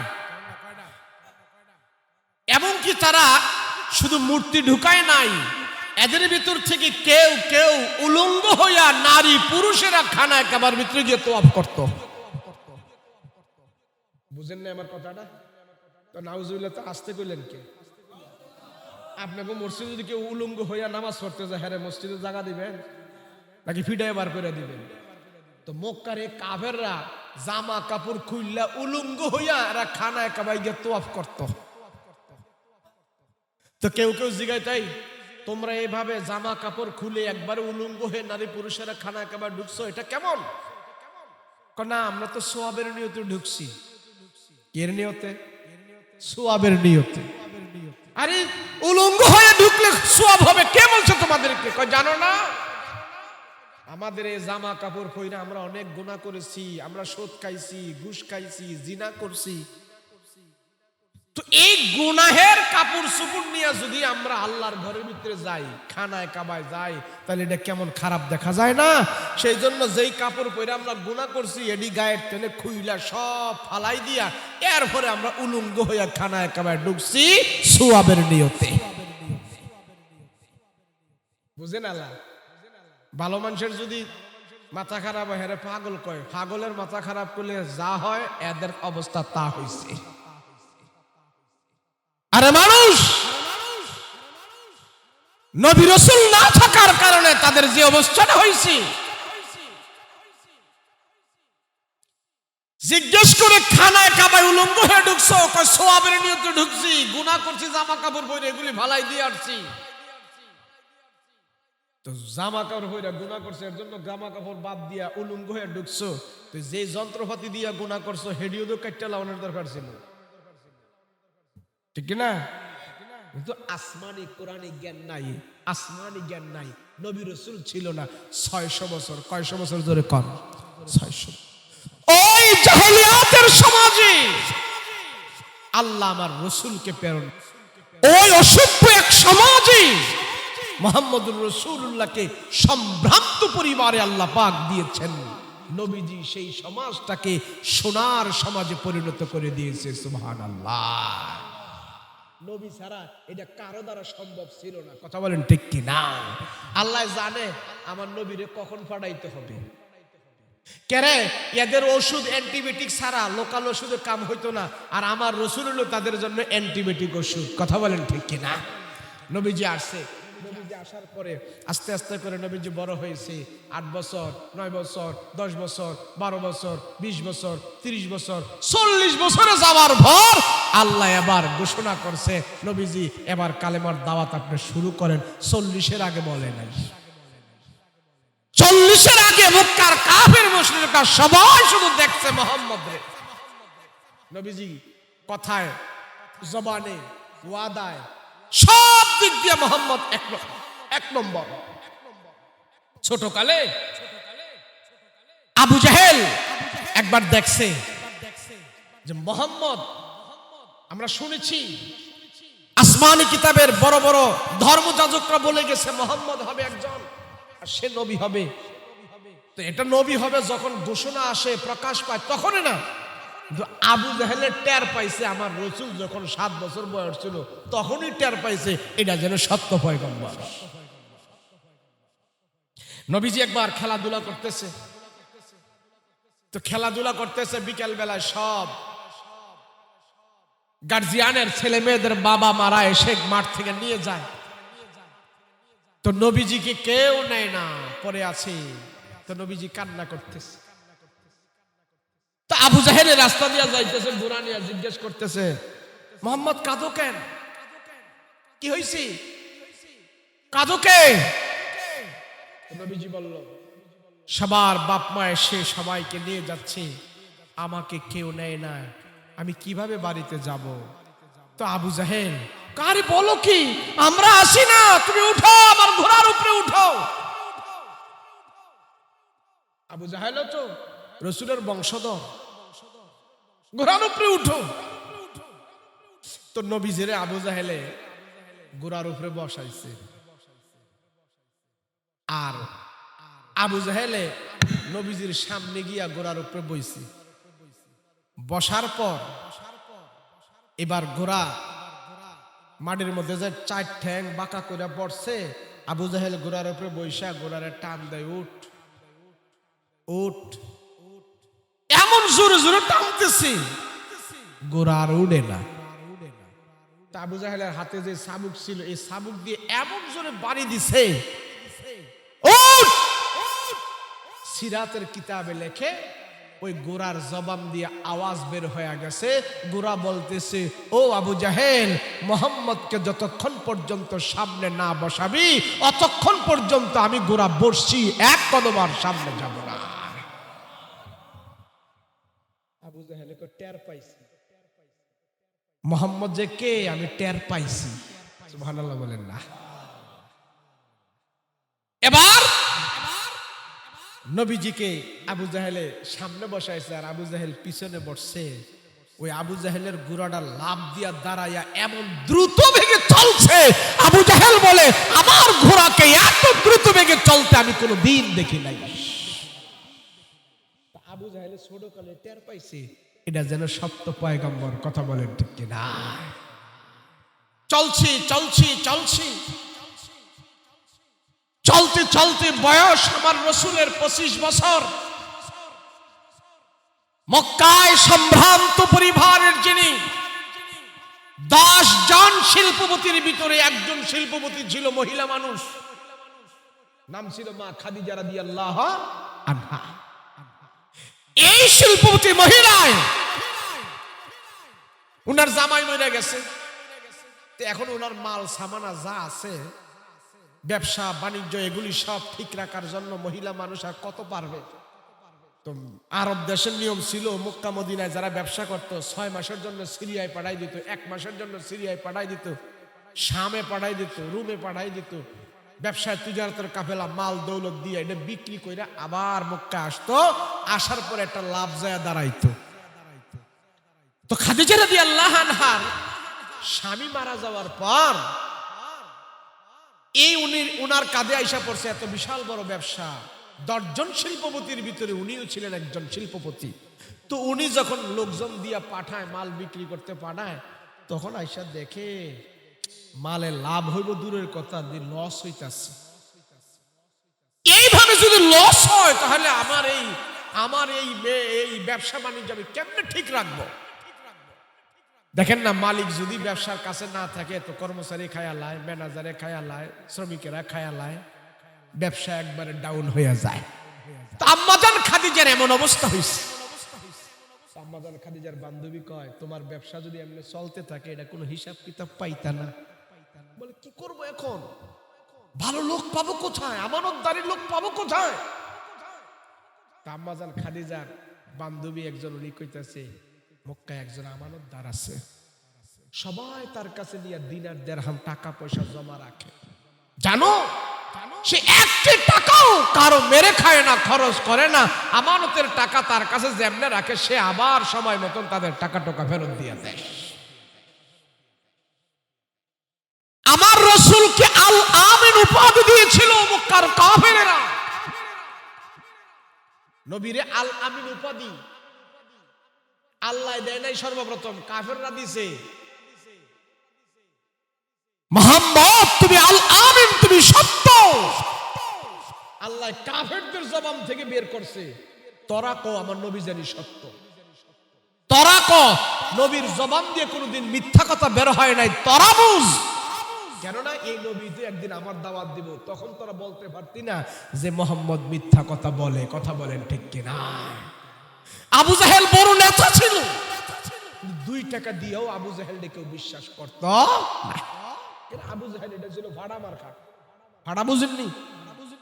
এমনকি তারা শুধু মূর্তি ঢুকায় নাই, এদের ভিতর থেকে কেউ কেউ উলঙ্গ হইয়া নারী পুরুষেরা খানায় কাবার ভিতরে গিয়ে তোয়াফ করত। বুঝেন না আমার কথাটা? তো নাউজুবিল্লাহ, তো আসতে কইলেন কে? আপনাকে মসজিদে যদি কেউ উলঙ্গ হইয়া নামাজ পড়তে যায়, হ্যাঁ মসজিদে জায়গা দিবেন নাকি ফিডায় বার করে দিবেন? তো মক্কার এই কাফেররা জামা কাপড় খুললা উলঙ্গ হইয়া এরা খানায় কাবায় গিয়ে তোয়াফ করত। তো কেউ কেউ জিগায়, তাই তোমরা এইভাবে জামা কাপড় খুলে একবারে উলঙ্গ হয়ে নারী পুরুষেরা খানায় কাবায় ঢুকছো, এটা কেমন? না, আমরা তো সোয়াবের নিয়তে ঢুকছি। এর নিয়তে? সোয়াবের নিয়তে। আরে উলঙ্গ হয়ে ঢুকলে সোয়াব হবে, কে বলছে তোমাদেরকে? জানো না? আমাদের এই জামা কাপড় পরে আমরা অনেক গুনাহ করেছি, আমরা সুদ খাইছি, ঘুষ খাইছি, জিনা করছি। তো এই গুনাহের কাপড় চোপড় নিয়ে যদি আমরা আল্লাহর ঘরের ভিতরে যাই, খানায় কাবায় যাই, তাহলে এটা কেমন খারাপ দেখা যায় না? সেই জন্য যেই কাপড় পরে আমরা গুনাহ করছি এডি গায়ের টেনে খুইলা সব ফালাই দিয়া এরপরে আমরা উলঙ্গ হইয়া খানায় কাবায় ঢুকছি সওয়াবের নিয়তে। বুঝেন আল্লাহ? ভালো মানুষের যদি মাথা খারাপ হয় হেরে পাগল কয়, পাগলের মাথা খারাপ করলে যা হয় এদের অবস্থা তা হইছে। আরে মানুষ নবী রাসূল না থাকার কারণে তাদের যে অবস্থাটা হয়েছে, জিজ্ঞেস করে খানায় কাবায় উলঙ্গ হয়ে ঢুকছো, কয় সওয়াবের নিয়তে ঢুকছি, গুনাহ করছি, জামা কাপড় পরে এগুলি ভালাই দিয়ে আসছি। তো জামা কাপড় পরে গুনাহ করছে এর জন্য জামা কাপড় বাদ দিয়া উলঙ্গ হয়ে ঢুকছো, তো যে যন্ত্রপাতি দিয়া গুনাহ করছো হেডিও তো কাটটা লাগানোর দরকার ছিল, ঠিক না? কিন্তু আসমানি কোরআনি জ্ঞান নাই, আসমানি জ্ঞান নাই। নবী রাসূল ছিল না 600 বছর। কয়শো বছর ধরে কর? 600। ওই জাহেলিয়াতের সমাজে আল্লাহ আমার রাসূলকে প্রেরণ, ওই অসভ্য এক সমাজে মুহাম্মদুর রাসূলুল্লাহকে সম্ভ্রান্ত পরিবারে আল্লাহ পাক দিয়েছেন। নবীজি সেই সমাজটাকে সোনার সমাজে পরিণত করে দিয়েছে। সুবহানাল্লাহ। নবী ছাড়া এটা কারো দ্বারা সম্ভব ছিল না। কথা বলেন ঠিক কি না? আল্লাহ জানে আমার নবীরে কখন পাঠাইতে হবে। কেরে এদের ওষুধ অ্যান্টিবায়োটিক ছাড়া লোকাল ওষুধে কাম হইতো না, আর আমার রাসূল হলো তাদের জন্য অ্যান্টিবায়োটিক ওষুধ। কথা বলেন ঠিক কি না? নবীজি আসছে, নবীজি আসার পরে আস্তে আস্তে করে নবীজি বড় হয়েছে। 8 বছর, 9 বছর, 10 বছর, 12 বছর, 20 বছর, 30 বছর, 40 বছরে যাওয়ার পর আল্লাহ এবার ঘোষণা করছে, নবীজি এবার কালেমার দাওয়াত আপনি শুরু করেন। 40-এর আগে বলে নাই। 40-এর আগে মক্কার কাফের মুশরিকরা সবাই শুধু দেখছে মুহাম্মদ রে। নবীজি কথায়, জবানে, ওয়াদায়, সব দিক দিয়ে মুহাম্মদ এক নম্বর। ছোটকালে আবু জাহেল একবার দেখছে যে মুহাম্মদ, আমরা শুনেছি আসমানি কিতাবের বড় বড় ধর্মযাজকরা বলে গেছে মুহাম্মদ হবে একজন, আর সে নবী হবে। তো এটা নবী হবে যখন ঘোষণা আসে, প্রকাশ পায়, তখনই না। কিন্তু আবু জাহেলের টের পাইছে আমার রাসূল যখন 7 বছর বয়স ছিল, তখনই টের পাইছে এটা যেন সত্য পয়গম্বর। নবীজি একবার খেলাধুলা করতেছে, তো খেলাধুলা করতেছে বিকেল বেলায় সব গার্জিয়ানের ছেলে মেয়েদের বাবা মারা এসে মাঠ থেকে নিয়ে যায়। তো নবীজিকে কেউ নেয় না, পরে আছে। তো নবীজি কান্না করতেছে। তো আবু জাহেলের রাস্তা দিয়ে যাইতেছে, বুড়া নিয়ে জিজ্ঞেস করতেছে, মুহাম্মদ কাঁদো কেন? কি হয়েছে? কাঁদো কে? নবীজি বলল, সবার বাপ মা এসে সবাইকে নিয়ে যাচ্ছে, আমাকে কেউ নেয় না, আমি কিভাবে বাড়িতে যাব? তো আবু জাহেল, কারে বলো কি, আমরা আসি না, তুমি উঠো, আমার ঘোড়ার উপরে উঠো। আবু জাহেল তো রাসূলের বংশধর, ঘোড়ার উপরে উঠো। তো নবীজিরে আবু জাহেলে ঘোড়ার উপরে বসাইছে, আর আবু জাহেলে নবীজির সামনে গিয়া ঘোড়ার উপরে বইছে। বসার পর এবার ঘোড়া মাটির মধ্যে যে 4 ঠ্যাং বাঁকা করে পড়ছে, আবু জাহেল ঘোড়ার উপরে বৈশা ঘোড়ারে টান দেয়, উঠ উঠ। এমন জোরে জোরে টানতেছে, ঘোড়া আর উড়ে না। আবু জাহেলের হাতে যে চাবুক ছিল, এই চাবুক দিয়ে এমন জোরে বাড়ি দিছে, সিরাতের কিতাবে লেখে ওই ঘোড়ার জবান দিয়ে আওয়াজ বের হয়ে গেছে। ঘোড়া বলতেছে, ও আবু জাহেল, মুহাম্মদকে যতক্ষণ পর্যন্ত সামনে না বসাবি অতক্ষণ পর্যন্ত আমি ঘোড়া বসছি, এক কদম আর সামনে যাব না। আবু জাহেল টের পাইছি মুহাম্মদ যে কে, আমি টের পাইছি। সুবহানাল্লাহ বলেন না। এবার নবীজিকে আবু জাহেলে সামনে বসাইছে আর আবু জাহেল পিছনে বসছে। ওই আবু জাহেলের গুড়াটা লাভ দিয়া দাঁড়াইয়া এমন দ্রুত বেগে চলছে, আবু জাহেল বলে আমার ঘোড়াকে এত দ্রুত বেগে চলতে আমি কোনো দিন দেখি নাই। আবু জাহেল ছোট কালে টের পাইছে এটা যেন সত্য পয়গম্বর, কথা বলেন ঠিক কিনা? চলছি চলছি চলছি, চলতে চলতে বয়স আমার রসুলের 25 বছর। মক্কায় সম্ভ্রান্ত পরিবারের যিনি 10 জন শিল্পপতির ভিতরে একজন শিল্পপতি ছিল মহিলা মানুষ, নাম ছিল মা খাদিজা রাদিয়াল্লাহু আনহা। এই শিল্পপতি মহিলায় উনার জামাই মরে গেছে, এখন ওনার মাল সামানা যা আছে ব্যবসা বাণিজ্য এগুলি সব ঠিক রাখার জন্য মহিলা মানুষ আর কত পারবে? তো আরব দেশের নিয়ম ছিল মক্কা মদিনায় যারা ব্যবসা করতো 6 মাসের জন্য সিরিয়ায় পাঠাই দিত, 1 মাসের জন্য সিরিয়ায় পাঠাই দিত, শামে পাঠাই দিত, রুমে পাঠাই দিত। ব্যবসায় তিজারতের কাফেলা মাল দৌলত দিয়ে এটা বিক্রি করে আবার মক্কা আসতো, আসার পর একটা লাভ যায় দাঁড়াইতো। তো খাদিজা রাদিয়াল্লাহু আনহার স্বামী মারা যাওয়ার পর এই উনার কাঁধে আইসা পড়ছে এত বিশাল বড় ব্যবসা। 10 জন শিল্পপতির ভিতরে উনিও ছিলেন একজন শিল্পপতি। তো উনি যখন লোকজন দিয়া পাঠায়, মাল বিক্রি করতে পাঠায়, তখন আইসা দেখে মালে লাভ হইব দূরের কথা, লস হইতাছে। এইভাবে যদি লস হয় তাহলে আমার এই ব্যবসা বাণিজ্য আমি কেমনে ঠিক রাখবো? দেখেন না, মালিক যদি ব্যবসার কাছে না থাকে তো কর্মচারী খায়া লায়, ম্যানেজারে খায়া লায়, শ্রমিকেরা খায়া লায়, ব্যবসা একবারে ডাউন হয়ে যায়। আম্মাজান খাদিজার এমন অবস্থা হয়েছে। আম্মাজান খাদিজার বান্ধবী কয় তোমার ব্যবসা যদি এমনি চলতে থাকে এটা কোনো হিসাব কিতাব পাইতা না। বলে কি করব এখন, ভালো লোক পাবো কোথায়, আমানতদারি লোক পাবো কোথায়? আম্মাজান খাদিজার বান্ধবী একজন উনি কইতাছে মক্কায় একজন আমানতদার আছে, সবাই তার কাছে নিয়ে দিনার দিরহাম টাকা পয়সা জমা রাখে। জানো সে একটি টাকাও কারো মেরে খায় না, খরচ করে না। আমানতের টাকা তার কাছে যেমনে রাখে সে আবার সময় মতন তাদের টাকা টোকা ফেরত দিয়ে দেয়। আমার রাসূলকে আল আমিন উপাধি দিয়েছিল মক্কার কাফেরেরা। নবীরে আল আমিন উপাধি আল্লাহ দেয় নাই, সর্বপ্রথম কাফেররা দিছে। মুহাম্মদ তুমি আল আমিন, তুমি সত্য। আল্লাহ কাফেরদের জবান থেকে বের করছে তোরা কও আমার নবী জানি সত্য, তোরা কও নবীর জবান দিয়ে কোনোদিন মিথ্যা কথা বের হয় নাই, তোরা বুঝ। কেননা এই নবী তো একদিন আমার দাওয়াত দিব, তখন তোরা বলতে পারতি না যে মুহাম্মদ মিথ্যা কথা বলে। কথা বলেন ঠিক কিনা? আবু জাহেল বড় নেতা ছিল, 2 টাকা দিয়েও আবু জাহেলকে কেউ বিশ্বাস করত না। আবু জাহেল এটা ছিল ভাড়া মার্কা। ভাড়া বুঝেননি?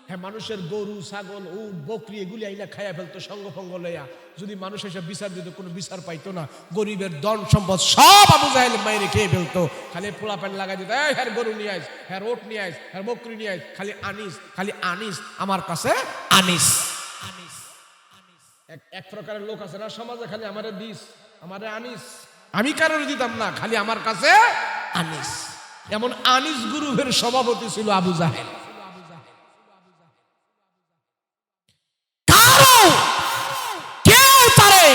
হ্যাঁ, মানুষের গরু ছাগল উট বকরি এগুলি আইনা খাইয়া ফেলতো সঙ্গ ফঙ্গ লইয়া। যদি মানুষ এসে বিচার দিত কোনো বিচার পাইতো না। গরিবের ধন সম্পদ সব আবু জাহেল মাইরে খেয়ে ফেলতো। খালি পোলা প্যান্ট লাগাই দিত, হ্যাঁ গরু নিয়ে আইস, হ্যাঁ ওট নিয়ে আইস, হ্যাঁ বকরি নিয়ে আইস, খালি আনিস, খালি আনিস, আমার কাছে আনিস। এক প্রকারের লোক আছে না সমাজে, খালি আমারে দিস, আমারে আনিস। আমি কারোর দিতাম না, খালি আমার কাছে আনিস। এমন আনিস গ্রুপের সভাপতি ছিল আবু জাহেল। কেউ তারে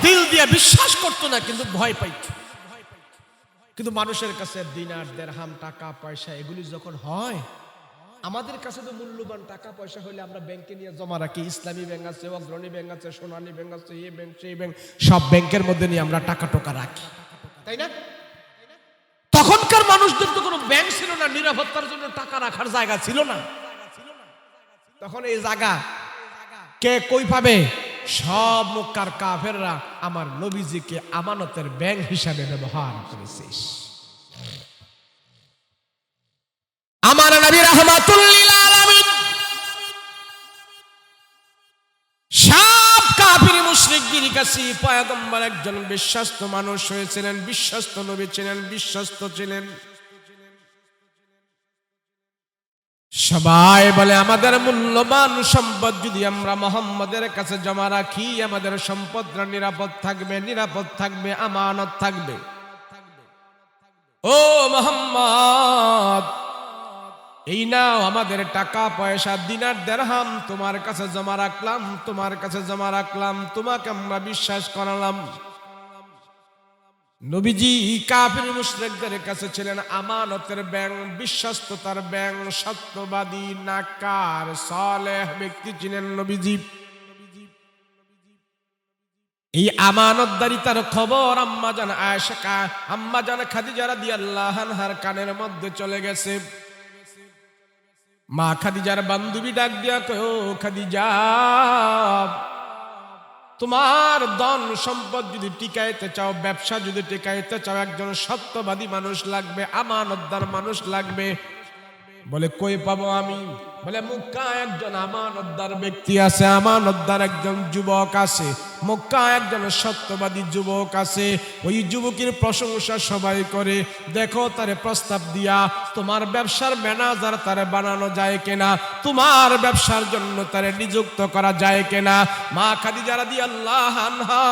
দিল দিয়ে বিশ্বাস করতো না, কিন্তু ভয় পাইত। কিন্তু মানুষের কাছে দিনার দিরহাম টাকা পয়সা এগুলি যখন হয়, আমাদের কাছে তো মূল্যবান টাকা পয়সা হলে আমরা ব্যাংকে নিয়ে জমা রাখি। ইসলামী ব্যাংক আছে, অগ্রণী ব্যাংক আছে, সোনালী ব্যাংক আছে, এই ব্যাংক সেই ব্যাংক, সব ব্যাংকের মধ্যে নিয়ে আমরা টাকা টোকা রাখি, তাই না? তখনকার মানুষদের তো কোনো ব্যাংক ছিল না, নিরাপত্তার জন্য টাকা রাখার জায়গা ছিল না। তখন এই জায়গা কে কই পাবে? সব মক্কার কাফেররা আমার নবীজিকে আমানতের ব্যাংক হিসাবে ব্যবহার করেছিস। আমার নবী রাহমাতুল লিল আলামিন সব কাফির মুশরিকদের কাছে পয়গম্বর একজন বিশ্বস্ত মানুষ হয়েছিলেন, বিশ্বস্ত নবী ছিলেন, বিশ্বস্ত ছিলেন। সবাই বলে আমাদের মূল্যবান সম্পদ যদি আমরা মুহাম্মদের কাছে জমা রাখি আমাদের সম্পদটা নিরাপদ থাকবে আমানত থাকবে। ও মুহাম্মদ, এই নাও আমাদের টাকা পয়সা দিনার দিরহাম তোমার কাছে জমা রাখলাম, তোমাকে আমরা বিশ্বাস করালাম। নবীজি কাফির মুশরিকদের কাছে ছিলেন আমানতের ব্যাংক, বিশ্বস্ততার ব্যাংক, সত্যবাদী, নাকার, সালেহ ব্যক্তি ছিলেন নবীজি। এই আমানতদারিতার খবর আম্মাজান খাদিজা রাদিয়াল্লাহু আনহার কানের মধ্যে চলে গেছে। মা খাদিজার বান্ধবী ডাক দিয়া কয়, ও খাদিজা, তোমার ধন সম্পদ যদি টিকাইতে চাও, ব্যবসা যদি টিকাইতে চাও, একজন সত্যবাদী মানুষ লাগবে, আমানতদার মানুষ লাগবে। বলে কই পাবো আমি? বলে মক্কায় একজন আমানতদার ব্যক্তি আছে, আমানতদার একজন যুবক আছে, মক্কায় একজন সত্যবাদী যুবক আছে। ওই যুবকের প্রশংসা সবাই করে। দেখো তারে প্রস্তাব দিয়া তোমার ব্যবসার ম্যানেজার তারে বানানো যায় কিনা, তোমার ব্যবসার জন্য তারে নিযুক্ত করা যায় কিনা। মা খাদিজা রাদিয়াল্লাহু আনহা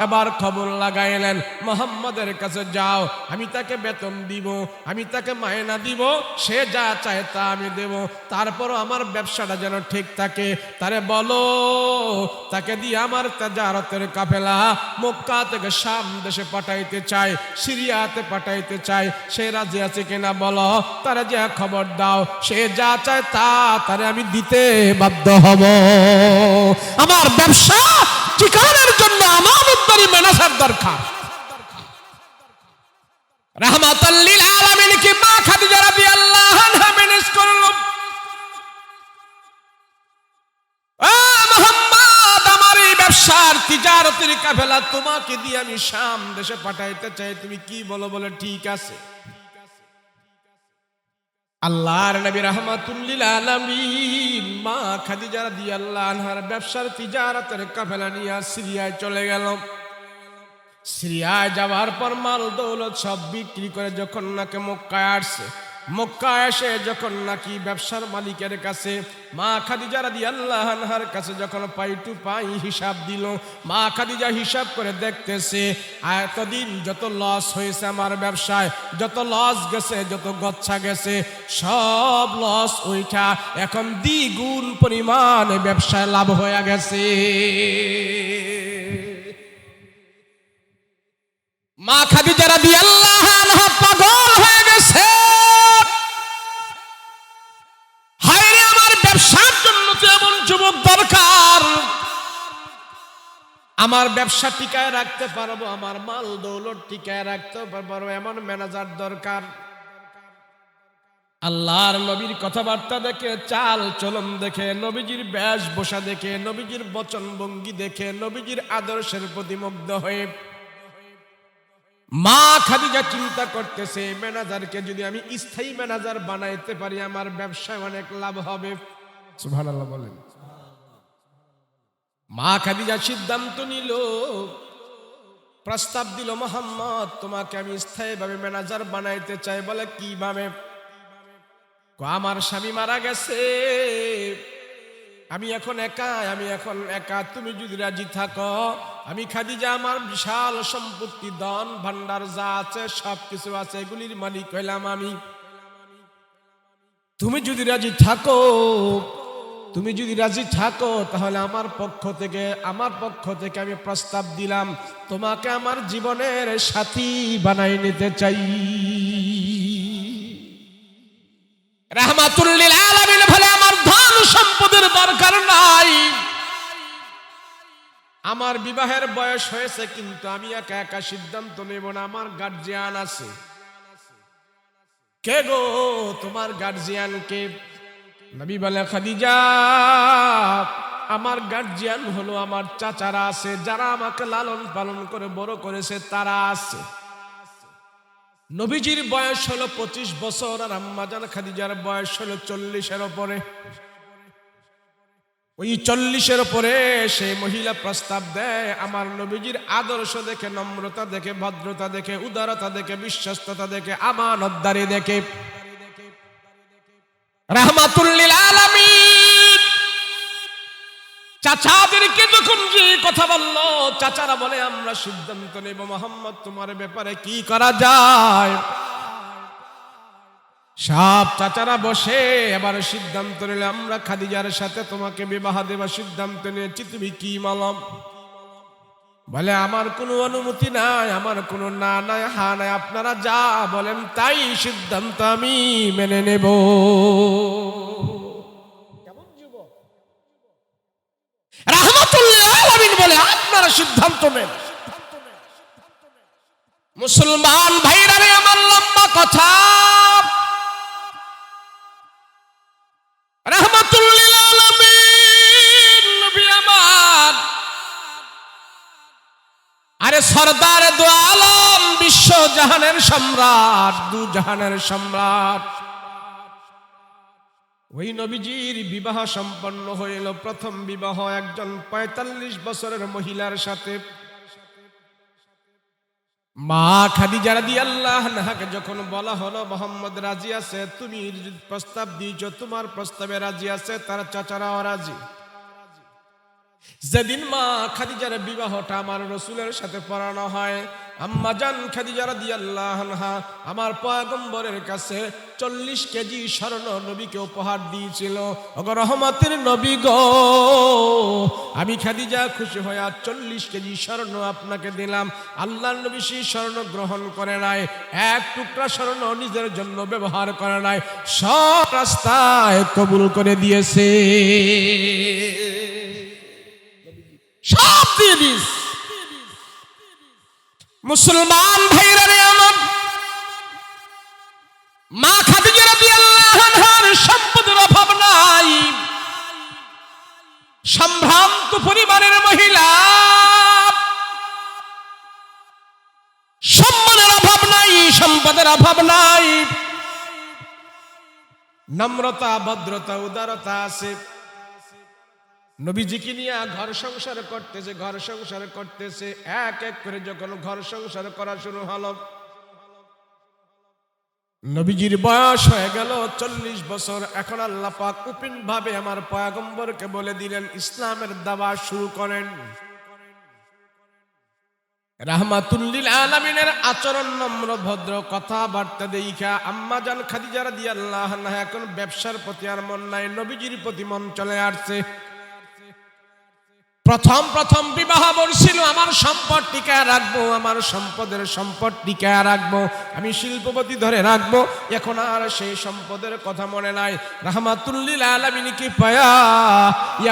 এবার খবর লাগাইলেন, মুহাম্মাদের কাছে যাও, আমি তাকে বেতন দিব, আমি তাকে মায়না দিব, সে যা চায় তা আমি দেব, তারপরও আমার ব্যবসাটা যেন ঠিক থাকে। তারে বলো তাকে দিয়ে আমার তাজারতের কাফেলা মক্কা থেকে শাম দেশে পাঠাইতে চায়, সিরিয়াতে পাঠাইতে চায়, সে রাজি আছে কিনা বলো। তারা যে খবর দাও, সে যা চায় তা তারে আমি দিতে বাধ্য হব। আমার ব্যবসা ঠিকানার জন্য আমানতদারি ম্যানেজার দরকার। রাহমাতাল লিল আলামিন কি মা খাদিজা রাদিয়াল্লাহু আনহা ম্যানেজ করল। মুহাম্মদ, আমার এই ব্যবসার তিজারতের কাফেলা তোমাকে দিয়ে আমি শাম দেশে পাঠাইতে চাই, তুমি কি বলো? বলে ঠিক আছে। আল্লাহর নবী রাহমাতুল লিল আলামিন মা খাদিজা রাদিয়াল্লাহু আনহার ব্যবসার তিজারতের কাফেলা নিয়ে সিরিয়ায় চলে গেল। সিরিয়ায় যাওয়ার পর মাল দৌলত সব বিক্রি করে যখন নাকি মক্কায় আসছে, মক্কায় এসে যখন নাকি ব্যবসার মালিকের কাছে মা খাদিজা রাদিয়াল্লাহু আনহার কাছে যখন পাই টু পাই হিসাব দিল, মা খাদিজা হিসাব করে দেখতেছে এতদিন যত লস হয়েছে আমার ব্যবসায়, যত লস গেছে, যত গচ্ছা গেছে, সব লস ওইটা এখন দ্বিগুণ পরিমাণে ব্যবসায় লাভ হয়ে গেছে। মা খাদিজা রাদিয়াল্লাহু আনহা পাগল হয়ে গেছে। হায়রে, আমার ব্যবসার জন্য তো এমন যুবক দরকার, আমার ব্যবসা টিকায় রাখতে পারবো, আমার মাল দৌলত টিকায় রাখতে পারবো, এমন ম্যানেজার দরকার। আল্লাহর নবীর কথাবার্তা দেখে, চাল চলন দেখে, নবীজির বেশভূষা দেখে, নবীজির বচন ভঙ্গি দেখে, নবীজির আদর্শের প্রতি মুগ্ধ হয়ে মা খাদিজা চিন্তা করতেছে, ম্যানেজারকে যদি আমি স্থায়ী ম্যানেজার বানাইতে পারি আমার ব্যবসায় অনেক লাভ হবে। সুবহানাল্লাহ বলেন। মা খাদিজা সিদ্ধান্ত নিল, প্রস্তাব দিল, মুহাম্মদ তোমাকে আমি স্থায়ীভাবে ম্যানেজার বানাইতে চাই। বলে কিভাবে? আমার স্বামী মারা গেছে, আমি এখন একা, তুমি যদি রাজি থাকো, আমি খাদিজা আমার বিশাল সম্পত্তি ধন ভান্ডার যা আছে সবকিছু আছে, এগুলির মালিক হইলাম আমি। তুমি যদি রাজি থাকো তাহলে আমার পক্ষ থেকে আমি প্রস্তাব দিলাম, তোমাকে আমার জীবনের সাথী বানাই নিতে চাই। রাহমাতুল লিল আলামিন বলে, আমার ধন সম্পদের দরকার নাই, আমার বিবাহের বয়স হয়েছে, কিন্তু আমি একা সিদ্ধান্ত নেব না, আমার গার্জিয়ান আছে। কে গো তোমার গার্জিয়ান কে? নবী বলে, খাদিজা, আমার গার্জিয়ান হলো আমার চাচারা আছে, যারা আমাকে লালন পালন করে বড় করেছে, তারা আছে। নবীজির বয়স হলো 25 বছর, আর আম্মাজান খাদিজার বয়স হলো 40-এর উপরে। ওই 40-এর উপরে সেই মহিলা প্রস্তাব দেয়, আমার নবীজির আদর্শ দেখে, নম্রতা দেখে, ভদ্রতা দেখে, উদারতা দেখে, বিশ্বস্ততা দেখে, আমানতদারি দেখে রাহমাতুল লিল আলামিন চাচাদেরকে যখন যে কথা বলল, চাচারা বলে আমরা সিদ্ধান্ত নেব মুহাম্মদ তোমার ব্যাপারে কি করা যায়। সব চাচারা বসে এবার সিদ্ধান্ত নিলে আমরা খাদিজার সাথে তোমাকে বিবাহ দেবার সিদ্ধান্ত নিয়েছি, তুমি কি মালাম? বলে আমার কোনো অনুমতি নাই, আমার কোনো না নাই হা নাই, আপনারা যা বলেন তাই সিদ্ধান্ত আমি মেনে নেব। রাহমাতুল্লিল আলামিন বলে আপনারা সিদ্ধান্ত নেন। মুসলমান ভাইরা রে, আমার লম্বা কথা, রাহমাতুল্লিল আলামিন নবী আমার, আরে সরদার দু আলম, বিশ্ব জাহানের সম্রাট, দু জাহানের সম্রাট, ওই নবীজির বিবাহ সম্পন্ন হইল। প্রথম বিবাহ একজন ৪৫ বছরের মহিলার সাথে। মা খাদিজা রাদিয়াল্লাহু আনহাকে যখন বলা হলো মুহাম্মদ রাজি আছে, তুমি প্রস্তাব দিয়েছো, তোমার প্রস্তাবে রাজি আছে, তার চাচারাও রাজি। যেদিন মা খাদিজার বিবাহটা আমার রাসূলের সাথে পড়ানো হয়, আম্মা জান খাদিজা রাদিয়াল্লাহু আনহা আমার পয়গম্বরের কাছে ৪০ কেজি স্বর্ণ নবীকে উপহার দিয়েছিল। ওগো রহমতের নবী গো, আমি খাদিজা খুশি হয়ে ৪০ কেজি স্বর্ণ আপনাকে দিলাম। আল্লাহর নবী সেই স্বর্ণ গ্রহণ করে নাই, এক টুকরা স্বর্ণ নিজের জন্য ব্যবহার করে নাই, সব রাস্তায় কবুল করে দিয়েছে, সব দিয়ে দিস। মুসলমান ভাইরা রে আমার, মা খাদিজা রাদিয়াল্লাহু আনহার সম্পদের অভাব নাই, সম্ভ্রান্ত পরিবারের মহিলা, সম্মানের অভাব নাই, সম্পদের অভাব নাই, নম্রতা, ভদ্রতা, উদারতা আছে। নবীজিকে নিয়ে ঘর সংসার করতেছে, ঘর সংসার করতেছে, এক এক করে যখন ঘর সংসার করা শুরু হলো, নবীজির বয়স হয়ে গেল ৪০ বছর। এখন আল্লাহ পাক উপিন ভাবে আমার পয়গম্বরকে বলে দিলেন ইসলামের দাওয়াত শুরু করেন। রাহমাতুল্লিল আলামিনের আচরণ নম্র ভদ্র, কথাবার্তা দেখা আম্মা জান খাদিজা রাদিয়াল্লাহু আনহা এখন ব্যবসার প্রতি আর মন নাই, নবীজির প্রতি মন চলে আসছে। প্রথম প্রথম বিবাহ বলছিল আমার সম্পদ টিকায় রাখবো, আমার সম্পদের সম্পদ টিকায় রাখবো, আমি শিল্পপতি ধরে রাখবো। এখন আর সেই সম্পদের কথা মনে নাই। রাহমাতুল্লিল আলামিন কি পায়া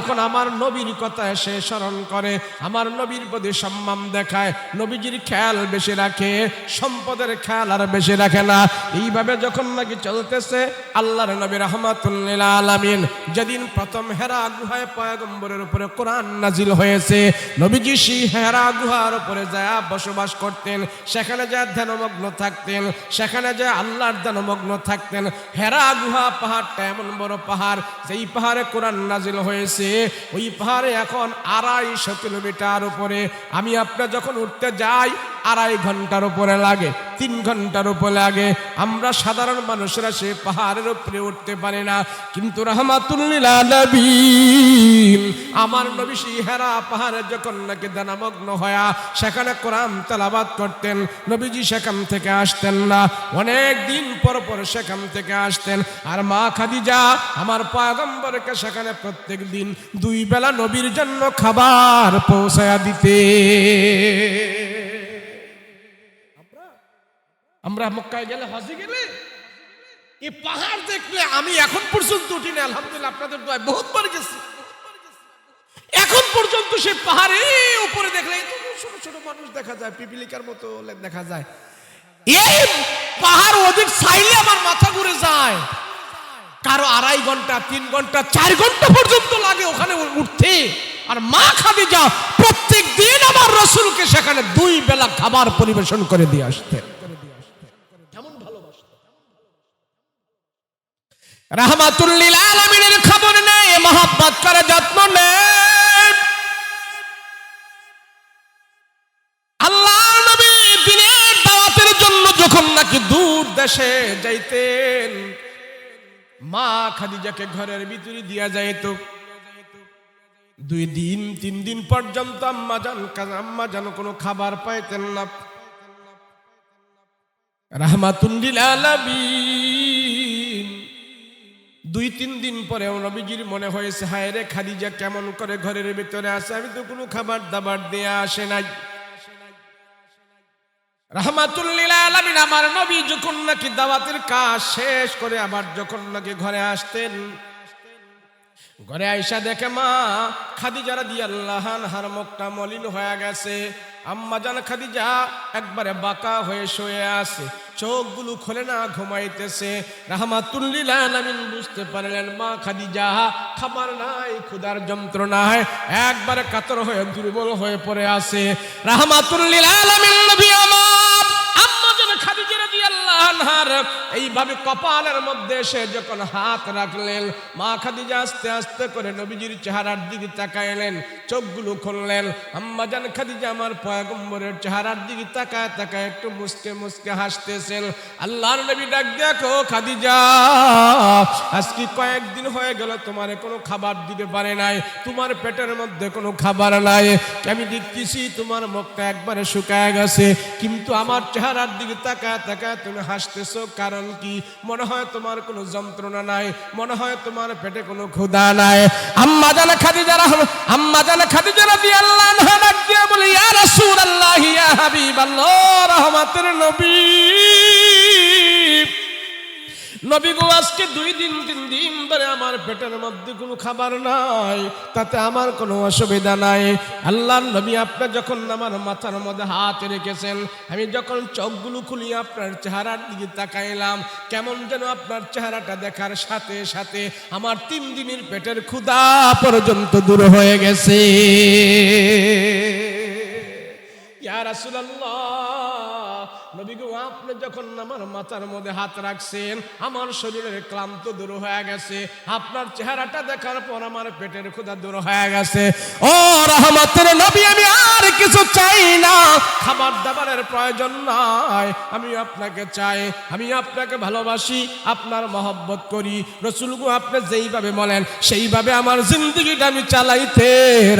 এখন আমার নবীর কথা সে স্মরণ করে, আমার নবীর প্রতি সম্মান দেখায়, নবীজির খেয়াল বেশি রাখে, সম্পদের খেয়াল আর বেশি রাখে না। এইভাবে যখন নাকি চলতেছে, আল্লাহর নবী রাহমাতুল্লিল আলামিন যেদিন প্রথম হেরা গুহায় পয়গম্বরের উপরে কোরআন নাজিল হয়েছে, নবীজি সেই হেরা গুহার উপরে যায় বসবাস করতেন, সেখানে যায় ধ্যানমগ্ন থাকতেন, সেখানে যায় আল্লাহর ধ্যানমগ্ন থাকতেন। হেরা গুহা পাহাড়টা এমন বড় পাহাড়, যেই পাহাড়ে কোরআন নাজিল হয়েছে, ওই পাহাড়ে এখন ২৫০ কিলোমিটার উপরে। আমি আপনার যখন উঠতে যাই ২.৫ ঘন্টার উপরে লাগে, ৩ ঘন্টার উপরে লাগে। আমরা সাধারণ মানুষরা সে পাহাড়ের উপরে উঠতে পারে না, কিন্তু রাহমাতুল্লিল আলামিন আমার নবী সেই হেরা পাহাড়ে যখন নাকি ধ্যানমগ্ন হয়া সেখানে কোরআন তেলাওয়াত করতেন, নবীজি সেখান থেকে আসতেন না, অনেক দিন পর পর সেখান থেকে আসতেন। আর মা খাদিজা আমার পয়গম্বরকে সেখানে প্রত্যেক দিন ২ বেলা নবীর জন্য খাবার পৌঁছায়া দিতে। আমরা মক্কায় গেলে, হজে গেলে এই পাহাড় দেখলে, আমি এখন পর্যন্ত উঠি না, আলহামদুলিল্লাহ আপনাদের দোয়ায় বহুতবার গেছি, এখন পর্যন্ত সে পাহাড়ে উপরে দেখলে ছোট ছোট মানুষ দেখা যায়, পিপিলিকার মতো দেখা যায়। এই পাহাড় ওদিক চাইলে আমার মাথা ঘুরে যায়, কারো ২.৫ ঘন্টা, ৩ ঘন্টা, ৪ ঘন্টা পর্যন্ত লাগে ওখানে উঠতে। আর মা খাদিজা প্রত্যেক দিন আমার রাসূলকে সেখানে ২ বেলা খাবার পরিবেশন করে দিয়ে আসতেন। কেমন ভালোবাসতেন! রাহমাতুল্লিল আলামিনের খবর নেই, মহব্বত করে যত্ন নেই। আল্লাহর নবী দিনের দাওয়াতের জন্য যখন নাকি দূর দেশে যাইতেন, মা খাদিজাকে ঘরের ভিতরে দিয়া যাইত। 2 দিন 3 দিন পর্যন্ত আম্মাজান কোনো খাবার পাইতেন না। রাহমাতুল লিল আলামিন 2-3 দিন পরে নবীজির মনে হয়েছে, হায় রে খাদিজা কেমন করে ঘরের ভিতরে আসে, আমি তো কোনো খাবার দাবার দিয়ে আসে নাই। রাহমাতুল লিল আলামিন আমার নবী যখন নাকি দাওয়াতের কাজ শেষ করে আবার যখন নাকি ঘরে আসতেন, ঘরে আইসা দেখে মা খাদিজা রাদিয়াল্লাহু আনহার মুখটা মলিন হয়ে গেছে। আম্মাজান খাদিজা একবারে বাঁকা হয়ে শুয়ে আছে, চোখগুলো খোলে না, ঘুমাইতেছে। রাহমাতুল লিল আলামিন বুঝতে পারলেন মা খাদিজা খাবার নাই, ক্ষুধার যন্ত্রণায় একবারে কাতর হয়ে দুর্বল হয়ে পড়ে আছে। রাহমাতুল লিল আলামিন নবী আমার আম্মাজান খাদিজা রাদিয়াল্লাহু আনহার এইভাবে কপালের মধ্যে এসে যখন হাত রাখলেন, মা খাদিজা আস্তে আস্তে করে নবীজির চেহারার দিকে তাকাইলেন, চোখগুলো খুললেন। আম্মাজান খাদিজা আমার পয়গম্বরের চেহারার দিকে তাকায় তাকায় একটু মুস্কে মুস্কে হাসতেছেন। আল্লাহর নবী ডাক দেখো খাদিজা, আজকে কয়েকদিন হয়ে গেল তোমার কোনো খাবার দিতে পারে নাই, তোমার পেটের মধ্যে কোনো খাবার নাই, আমি দেখতেছি তোমার মুখটা একবারে শুকায় গেছে, কিন্তু আমার চেহারার দিকে তাকায় তাকায় তুমি হাসতেছো, কারণ কি? মনে হয় তোমার কোনো যন্ত্রণা নাই, মনে হয় তোমার পেটে কোনো ক্ষুধা নাই। আম্মাজান খাদিজা রাদিয়াল্লাহু আনহা ডাক দিয়ে বলে, ইয়া রাসূলুল্লাহ, ইয়া হাবিবাল্লাহ, রহমতের নবী, নবী গো আজকে 2 দিন 3 দিন ধরে আমার পেটের মধ্যে কোনো খাবার নাই, তাতে আমার কোনো অসুবিধা নাই। আল্লাহর নবী আপনি যখন আমার মাথার মধ্যে হাত রেখেছেন, আমি যখন চোখগুলো খুলি আপনার চেহারার দিকে তাকাইলাম, কেমন যেন আপনার চেহারাটা দেখার সাথে সাথে আমার 3 দিনের পেটের ক্ষুধা পর্যন্ত দূর হয়ে গেছে। ইয়া রাসূলুল্লাহ, নবী গো আপনি যখন আমার মাথার মধ্যে হাত রাখছেন, আমার শরীরের ক্লান্ত দূর হয়ে গেছে, আপনার চেহারাটা দেখার পর আমার পেটের ক্ষুধা দূর হয়ে গেছে। ও রহমতের নবী, আমি আর কিছু চাই না, খাবার দাবারের প্রয়োজন নাই, আমি আপনাকে চাই, আমি আপনাকে ভালোবাসি, আপনার মহব্বত করি। রাসূল গো আপনি যেইভাবে বলেন সেইভাবে আমার জিন্দেগিটা আমি চালাইতে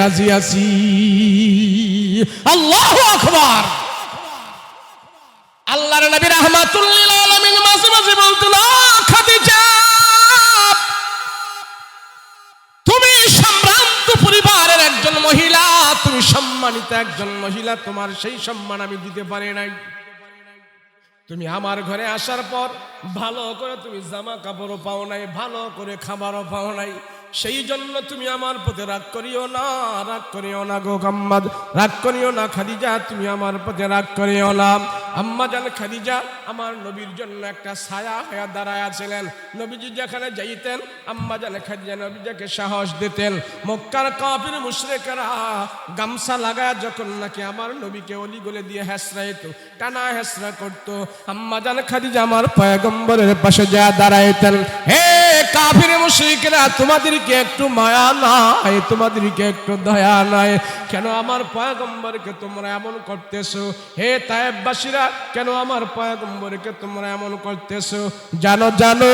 রাজি আছি। আল্লাহু আকবার। আল্লাহর নবী রাহমাতুল লিল আলামিন মাঝে মাঝে বলতেন, খাদিজা তুমি সম্ভ্রান্ত পরিবারের একজন মহিলা, তুমি সম্মানিত একজন মহিলা, তোমার সেই সম্মান আমি দিতে পারি নাই। তুমি আমার ঘরে আসার পর ভালো করে তুমি জামা কাপড়ও পাও নাই, ভালো করে খাবারও পাও নাই, সেই জন্য তুমি আমার প্রতি রাগ করিও না, রাগ করিও না গো আম্মা, রাগ করিও না খাদিজা, তুমি আমার প্রতি রাগ করিও না। আম্মাজান খাদিজা আমার নবীর জন্য একটা ছায়া হয়ে দাঁড়ায় ছিলেন। নবীজি যেখানে যাইতেন আম্মাজান খাদিজা নবীজিকে সাহস দিতেন। মক্কার কাফির মুশরিকরা গামছা লাগায় যখন নাকি আমার নবীকে অলিগলে দিয়ে হেসরাইতো, টানা হেসরা করতো, আম্মাজান খাদিজা আমার পয়গম্বরের পাশে যা দাঁড়াইতেন, হে কাফির মুশরিকরা, তোমাদেরকে একটু মায়া নাই, তোমাদেরকে একটু দয়া নাই, কেন আমার পয়গম্বরকে তোমরা এমন করতেছো? হে তায়েববাসীরা, কেন আমার পয়গম্বরকে তোমরা এমন করতেছো? জানো জানো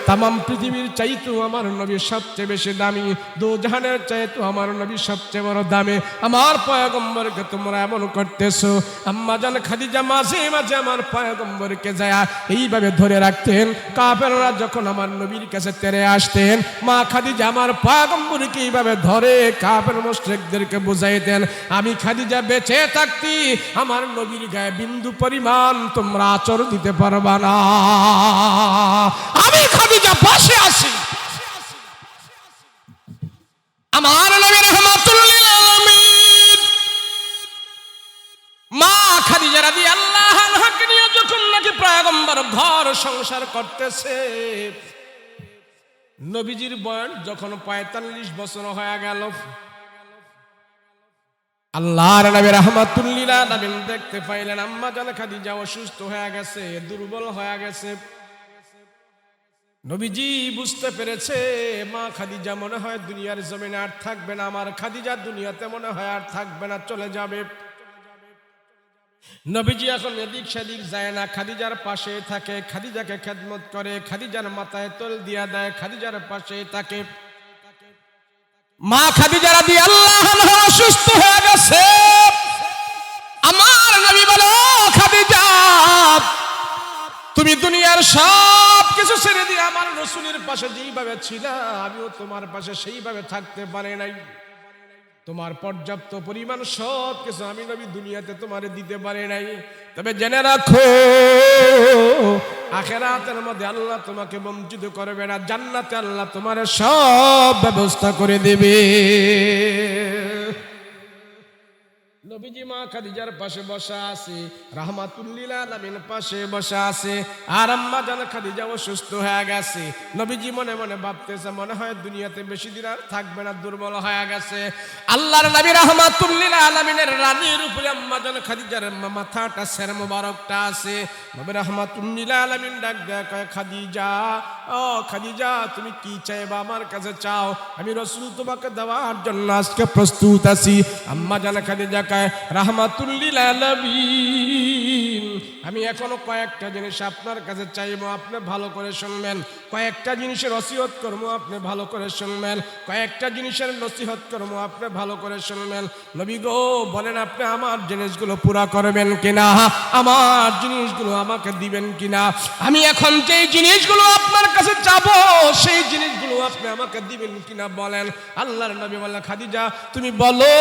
তামাম পৃথিবীর চাইতো আমার নবী সবচেয়ে বেশি দামি, দুজাহানের চাইতো আমার নবী সবচেয়ে বড় দামি, আমার পয়গম্বরকে তোমরা এমন করতেছো। আম্মাজান খাদিজা মাঝে মাঝে আমার পয়গম্বরকে যায় এইভাবে ধরে রাখতেন। কাফেররা যখন আমার নবীর কাছে তেড়ে আসতেন, মা খাদিজা আমার পয়গম্বরকে এইভাবে ধরে কাফের মুশরিকদেরকে বুঝাইতেন, আমি খাদিজা বেঁচে থাকতি আমার নবীর গায়ে বিন্দু পরিমাণ তোমরা আচর দিতে পারবা না, আমি খাদিজা পাশে আছি। আমার নবী রাহমাতুল লিল আলামিন মা খাদিজা রাদিয়াল্লাহু আনহাকে নিয়ে যখন নাকি পয়গম্বর ঘর সংসার করতেছে, নবীজির বয়স যখন 45 বছর হয়ে গেল, আল্লাহর নবী রাহমাতুল লিল আলামিন দেখতে পাইলেন আম্মাজান খাদিজা অসুস্থ হয়ে গেছে, দুর্বল হয়ে গেছে। নবীজি বুঝতে পেরেছে মা খাদিজা মনে হয় দুনিয়ার জমিনে আর থাকবে না, আমার খাদিজা দুনিয়াতে মনে হয় আর থাকবে না, চলে যাবে। নবীজি এখন এদিক সেদিক যায় না, খাদিজার পাশে থাকে, খাদিজাকে খেদমত করে, খাদিজার মাথায় তোল দিয়া দেয়, খাদিজার পাশে থাকে। মা খাদিজা রাদিয়াল্লাহু আনহা অসুস্থ হয়ে গেছে। আমার নবী বলো, খাদিজা তুমি দুনিয়ার সব কিছু ছেড়ে দিয়ে আমার রাসূলের পাশে যেইভাবে ছিলা, আমিও তোমার পাশে সেইভাবে থাকতে পারি নাই। তোমার পর্যাপ্ত পরিমাণ সব কিছু আমি নবী দুনিয়াতে তোমারে দিতে পারি নাই। তবে জেনে রাখো, আখিরাতের মধ্যে আল্লাহ তোমাকে বঞ্চিত করবে না, জান্নাতে আল্লাহ তোমার সব ব্যবস্থা করে দেবে। নবীজি মা খাদিজার পাশে বসা আছে, রাহমাতুল লিল আলামিন পাশে বসা আছে, আর আম্মা জান খাদিজা অসুস্থ হয়ে গেছে। নবীজি মনে মনে ভাবতেছে, মনে হয় দুনিয়াতে বেশি দিন আর থাকবে না, দুর্বল হয়ে গেছে। আল্লাহর নবী রাহমাতুল লিল আলামিনের রানীর উপরে আম্মা জান খাদিজার মাথাটা সের মোবারকটা আছে। নবী রাহমাতুল লিল আলামিন ডাক দেয়া কয়, খাদিজা, ও খাদিজা, তুমি কি চাইবা আমার কাছে চাও, আমি রাসূল তোমাকে দেওয়ার জন্য আজকে প্রস্তুত আছি। আম্মা জান খাদিজা কয়, রাহমাতুল লিল আলামিন, আমি এখনো কয়েকটা জিনিস আপনার কাছে চাইবো, আপনি ভালো করে শুনবেন। কয়েকটা জিনিসের ওসিয়ত করবো, আপনি ভালো করে শুনবেন। কয়েকটা জিনিসের নসিহত করবো, আপনি ভালো করে শুনবেন। নবী গো, বলেন আপনি আমার জিনিসগুলো পুরা করবেন কিনা, আমার জিনিসগুলো আমাকে দিবেন কিনা। আমি এখন যেই জিনিসগুলো আপনার কাছে চাবো, সেই জিনিসগুলো আপনি আমাকে দিবেন কিনা বলেন। আল্লাহর নবী বললেন, খাদিজা তুমি বলো,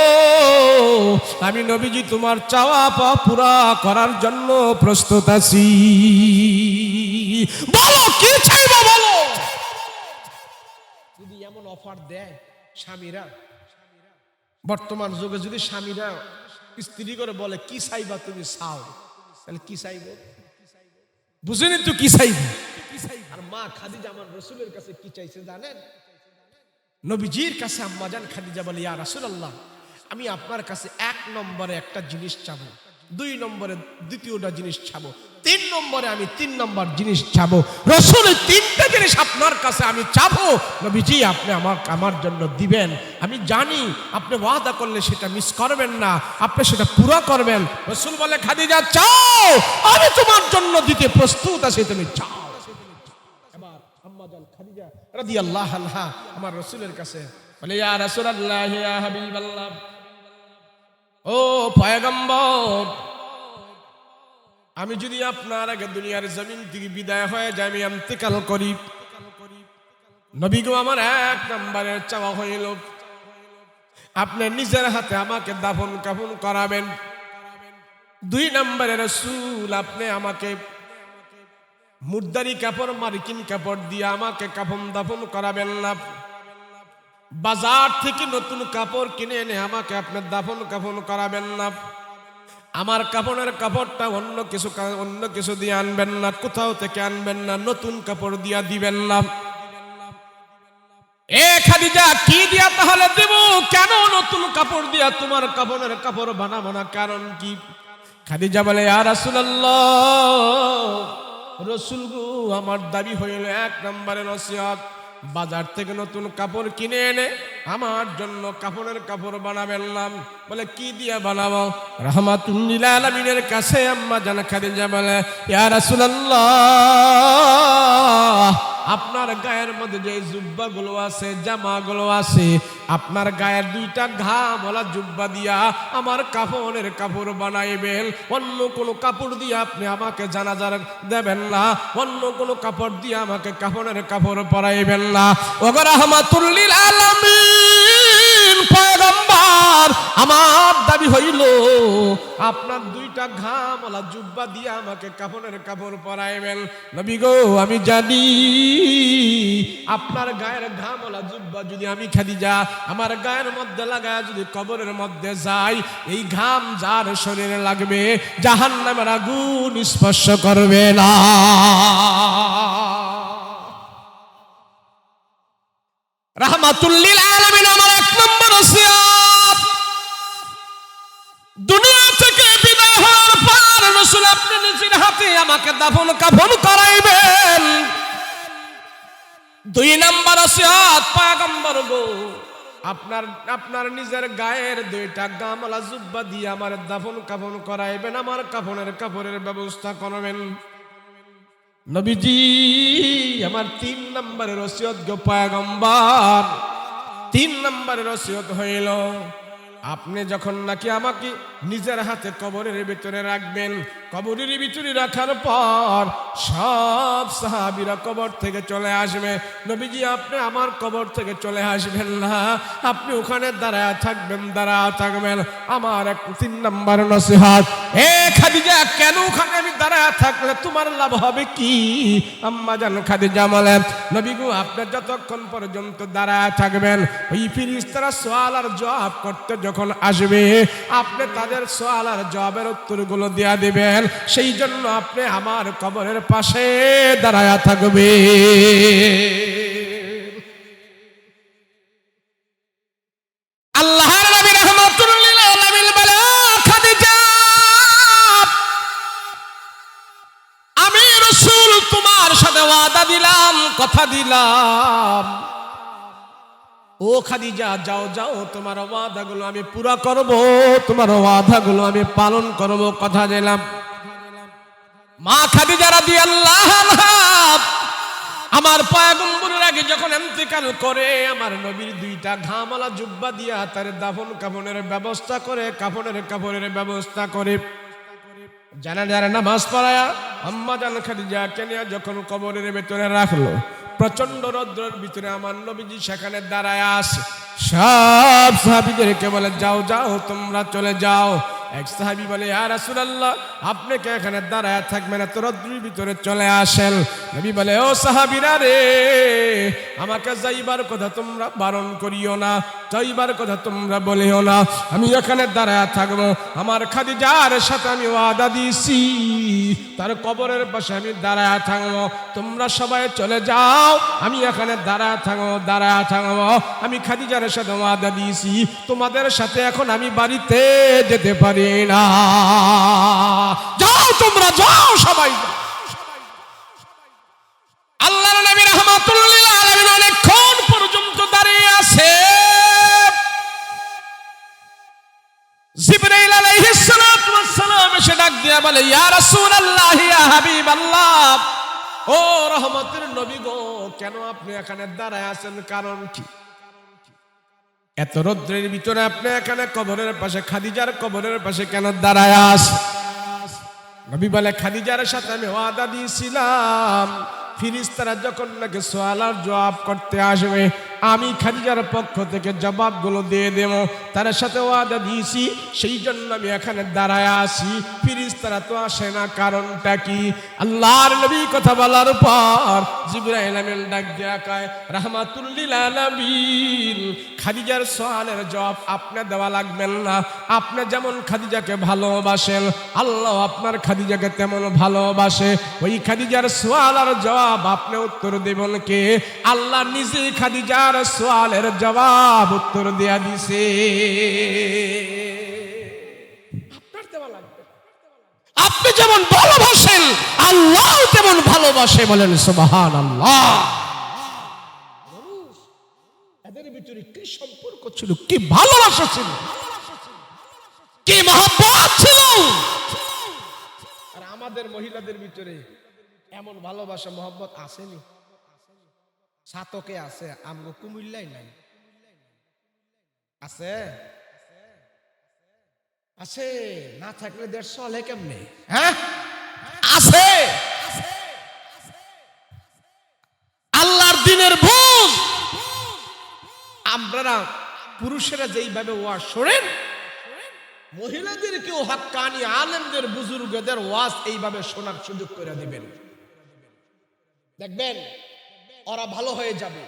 আমি নবীজি তোমার চাওয়া পাওয়া পুরা করার জন্য প্রস্তুত আছি। বলো কি চাইবো বলো। যদি এমন অফার দেয় স্বামীরা, বর্তমান যুগে যদি স্বামীরা স্ত্রী করে বলে কি চাইবা তুমি চাও, তাহলে কি চাইবো? বুঝেনি তো কি চাইবো। আর মা খাদিজা আমার রাসূলের কাছে কি চাইছে জানেন? নবীজির কাছে আম্মা জান খাদিজা বলে, ইয়া রাসূলুল্লাহ, আমি আপনার কাছে 1 নম্বরে একটা জিনিস চাবো, 2 নম্বরে দ্বিতীয়টা জিনিস চাবো, 3 নম্বরে আমি 3 নম্বর জিনিস চাবো। রাসূল 3টা জিনিস আপনার কাছে আমি চাবো, নবীজি আপনি আমার জন্য দিবেন। আমি জানি আপনি ওয়াদা করলে সেটা মিস করবেন না, আপনি সেটা পুরো করবেন। রাসূল বলে, খাদিজা চাও, আমি তোমার জন্য দিতে প্রস্তুত আছি, তুমি চাও। এবার আম্মা জান খাদিজা রাদিয়াল্লাহু আনহা আমার রাসূলের কাছে বলে, ইয়া রাসূলুল্লাহ, ইয়া হাবিবাল্লাহ, ও পয়গম্বর, আমি যদি আপনার আগে দুনিয়ার জমিন থেকে বিদায় হয়ে যাই, আমি ইন্তেকাল করি, নবী গো আমার 1 নম্বরের চাওয়া হইল আপনি নিজের হাতে আমাকে দাফন কাফন করাবেন। 2 নম্বরে রাসূল, আপনি আমাকে মুর্দারি কাপড়, মার্কিন কাপড় দিয়ে আমাকে কাফন দাফন করাবেন না। বাজার থেকে নতুন কাপড় কিনে এনে আমাকে আপনার দাফন কাফন করাবেন না। আমার কাপড়ের কাপড়টা অন্য কিছু দিয়ে আনবেন না, কোথাও থেকে আনবেন না, নতুন কাপড় দিয়া দিবেন না। এ খাদিজা, কি দিয়া তাহলে দেব? কেন নতুন কাপড় দিয়া তোমার কাপড়ের কাপড় বানাবো না, কারণ কি? খাদিজা বলে, ইয়া রাসূলুল্লাহ, রাসূল গো, আমার দাবি হইল 1 নম্বরের নসিহত, বাজার থেকে নতুন কাপড় কিনে এনে আমার জন্য কাপড়ের কাপড় বানাবেন না। বলে কি দিয়া বানাবো? রাহমাতুল লিল আলামিনের কাছে আম্মা জান খাদিজা বলে, ইয়া রাসূলুল্লাহ, আপনার গায়ের মধ্যে যে জুব্বাগুলো আছে, জামাগুলো আছে, আপনার গায়ের 2টা ঘামওয়ালা জুব্বা দিয়া আমার কাফনের কাপড় বানাইবেন। অন্য কোনো কাপড় দিয়ে আপনি আমাকে জানাজার দেবেন না, অন্য কোনো কাপড় দিয়ে আমাকে কাফনের কাপড় পরাইবেন না। ওগো রাহমাতুল লিল আলামিন পয়গম্বর, আমার দাবি হইল আপনার 2টা ঘামওয়ালা জুব্বা দিয়ে আমাকে কাফনের কাপড় পরাইবেন। নবী গো, আমি জানি আপনার গায়ের ঘামওয়ালা জুব্বা যদি আমি খাদিজা আমার গায়ের মধ্যে লাগায় যদি কবরের মধ্যে যাই, এই ঘাম যার শরীরে লাগবে জাহান্নামের আগুন স্পর্শ করবে না। রাহমাতুল লিল আলামিন আমার 1 নম্বর ওসিয়ত, দুনিয়া থেকে বিদায় হওয়ার পর রাসূল আপনি নিজের হাতে আমাকে দাফন কাফন করাইবেন। 2 নম্বর ওসিয়ত, পয়গম্বর গো, আপনার আপনার নিজের গায়ের 2টা গামলা জুব্বা দিয়ে আমার দাফন কাফন করাইবেন, আমার কাপড়ের ব্যবস্থা করবেন। নবীজি আমার 3 নম্বরের ওসিয়ত গো পয়গম্বর। 3 নম্বরের ওসিয়ত হইল, আপনি যখন নাকি আমাকে নিজের হাতে কবরের ভিতরে রাখবেন, কবরের ভিতরে রাখার পর সব সাহাবীরা কবর থেকে চলে আসবে। নবীজি আপনি আমার কবর থেকে চলে আসবেন না, আপনি ওখানে দাঁড়ায় থাকবেন। আমার 3 নম্বর নসিহত, এ খাদিজা, কেন ওখানে আমি দাঁড়ায় থাকলে তোমার লাভ হবে কি? আম্মা জান খাদিজা বলেন, নবী গো, আপনি যতক্ষণ পর্যন্ত দাঁড়ায় থাকবেন, ওই ফেরেশতারা সওয়াল আর জবাব করতে যখন আসবে, আপনি তাদের সওয়াল আর জবাবের উত্তরগুলো দেয়া দিবেন। সেই জন্য আপনি আমার কবরের পাশে দাঁড়ায়া থাকবে। আল্লাহর নবী রাহমাতুল লিল আলামিন বলে, খাদিজা, আমি রাসূল তোমার সাথে ওয়াদা দিলাম, কথা দিলাম। ও খাদিজা, যাও যাও, তোমার ওয়াদাগুলো আমি পুরা করব, তোমার ওয়াদাগুলো আমি পালন করব, কথা দিলাম। মা খাদিজা রাদিয়াল্লাহু আনহা আমার পয়গম্বরের আগে যখন ইন্তেকাল করে, আমার নবীর 2টা ঘামলা জুব্বা দিয়া তার দাফন কাফনের ব্যবস্থা করে, কাপড়ের ব্যবস্থা করে, জানাজার নামাজ পড়ায়া আম্মা জান খাদিজা কেনিয়া যখন কবরের ভেতরে রাখলো, প্রচন্ড রৌদ্রের ভিতরে আমার নবীজি সেখানে দাঁড়ায় আসে। সব সাহাবীদেরকে বলে, যাও যাও, তোমরা চলে যাও। এক সাহাবী বলে, ইয়া রাসূলুল্লাহ, আপনি কে এখানে দাঁড়ায় থাকবেন, এত রৌদ্রের ভিতরে চলে আসেন। নবী বলে, ও সাহাবীরা রে, আমাকে যাইবার কথা তোমরা বারণ করিও না, যাইবার কথা তোমরা বলিও না, আমি এখানে দাঁড়ায় থাকবো। আমার খাদিজার সাথে আমি ওয়াদা দিয়েছি, তার কবরের পাশে আমি দাঁড়ায় থাকবো। তোমরা সবাই চলে যাও, আমি এখানে দাঁড়ায় থাকবো। আমি খাদিজার সাথে ওয়াদা দিয়েছি, তোমাদের সাথে এখন আমি বাড়িতে যেতে পারি না। যাও, তোমরা যাও, সবাই যাও। আল্লাহর নবী রাহমাতুল লিল আলামিন অনেকক্ষণ পর্যন্ত দাঁড়িয়ে আছে। জিবরাইল আলাইহিস সালাতু ওয়াস সালাম এসে ডাক দিয়া বলে, ইয়া রাসূলুল্লাহ, ইয়া হাবিবাল্লাহ, ও রহমতের নবী গো, কেন আপনি এখানে দাঁড়ায় আছেন, কারণ কি? এত রৌদ্রের ভিতরে আপনি এখানে কবরের পাশে, খাদিজার কবরের পাশে কেন দাঁড়ায় আছেন? নবী বলে, খাদিজার সাথে আমি ওয়াদা দিয়েছিলাম, ফেরেশতারা যখন নাকি সওয়াল আর জবাব করতে আসবে, আমি খাদিজার পক্ষ থেকে জবাবগুলো দিয়ে দেব, তার সাথে ওয়াদা দিয়েছি, সেই জন্য আমি এখানে দাঁড়ায় আছি। ফেরেশতারা তো আসে না, কারণটা কি? আল্লাহর নবী কথা বলার পর জিবরাইল আমিন ডাক দিয়া কয়, রাহমাতুল লিল আলামিন, খাদিজার সওয়ালের জবাব আপনি দেওয়া লাগবেন না। আপনি যেমন খাদিজাকে ভালোবাসেন, আল্লাহ আপনার খাদিজাকে তেমন ভালোবাসে। ওই খাদিজার সওয়াল আর জবাব আপনি উত্তর দেবেন কে? আল্লাহ নিজে খাদিজার সওয়ালের জবাব উত্তর দেয়া দিছে। আপনার দেওয়া লাগবে। আপনি যেমন ভালোবাসেন, আল্লাহ তেমন ভালোবাসে, বলেন সুবহানাল্লাহ। এদের ভিতরে কি সম্পর্ক ছিল, কি ভালোবাসা ছিল, কি মহব্বত ছিল। আর আমাদের মহিলাদের ভিতরে এমন ভালোবাসা মহব্বত আসেনি। সাতকে আছে, আমগো কুমিল্লাই নাই। আছে আছে, না থাকলে দেশ চলে কেমনে? হ্যাঁ, আছে। আল্লাহর দিনের বুঝ আমরা পুরুষেরা যেইভাবে ওয়াজ শোনেন, মহিলাদেরকেও হাক্কানি আলেমদের, বুজুর্গদের ওয়াজ এইভাবে শোনার সুযোগ করে দিবেন, দেখবেন ওরা ভালো হয়ে যাবে।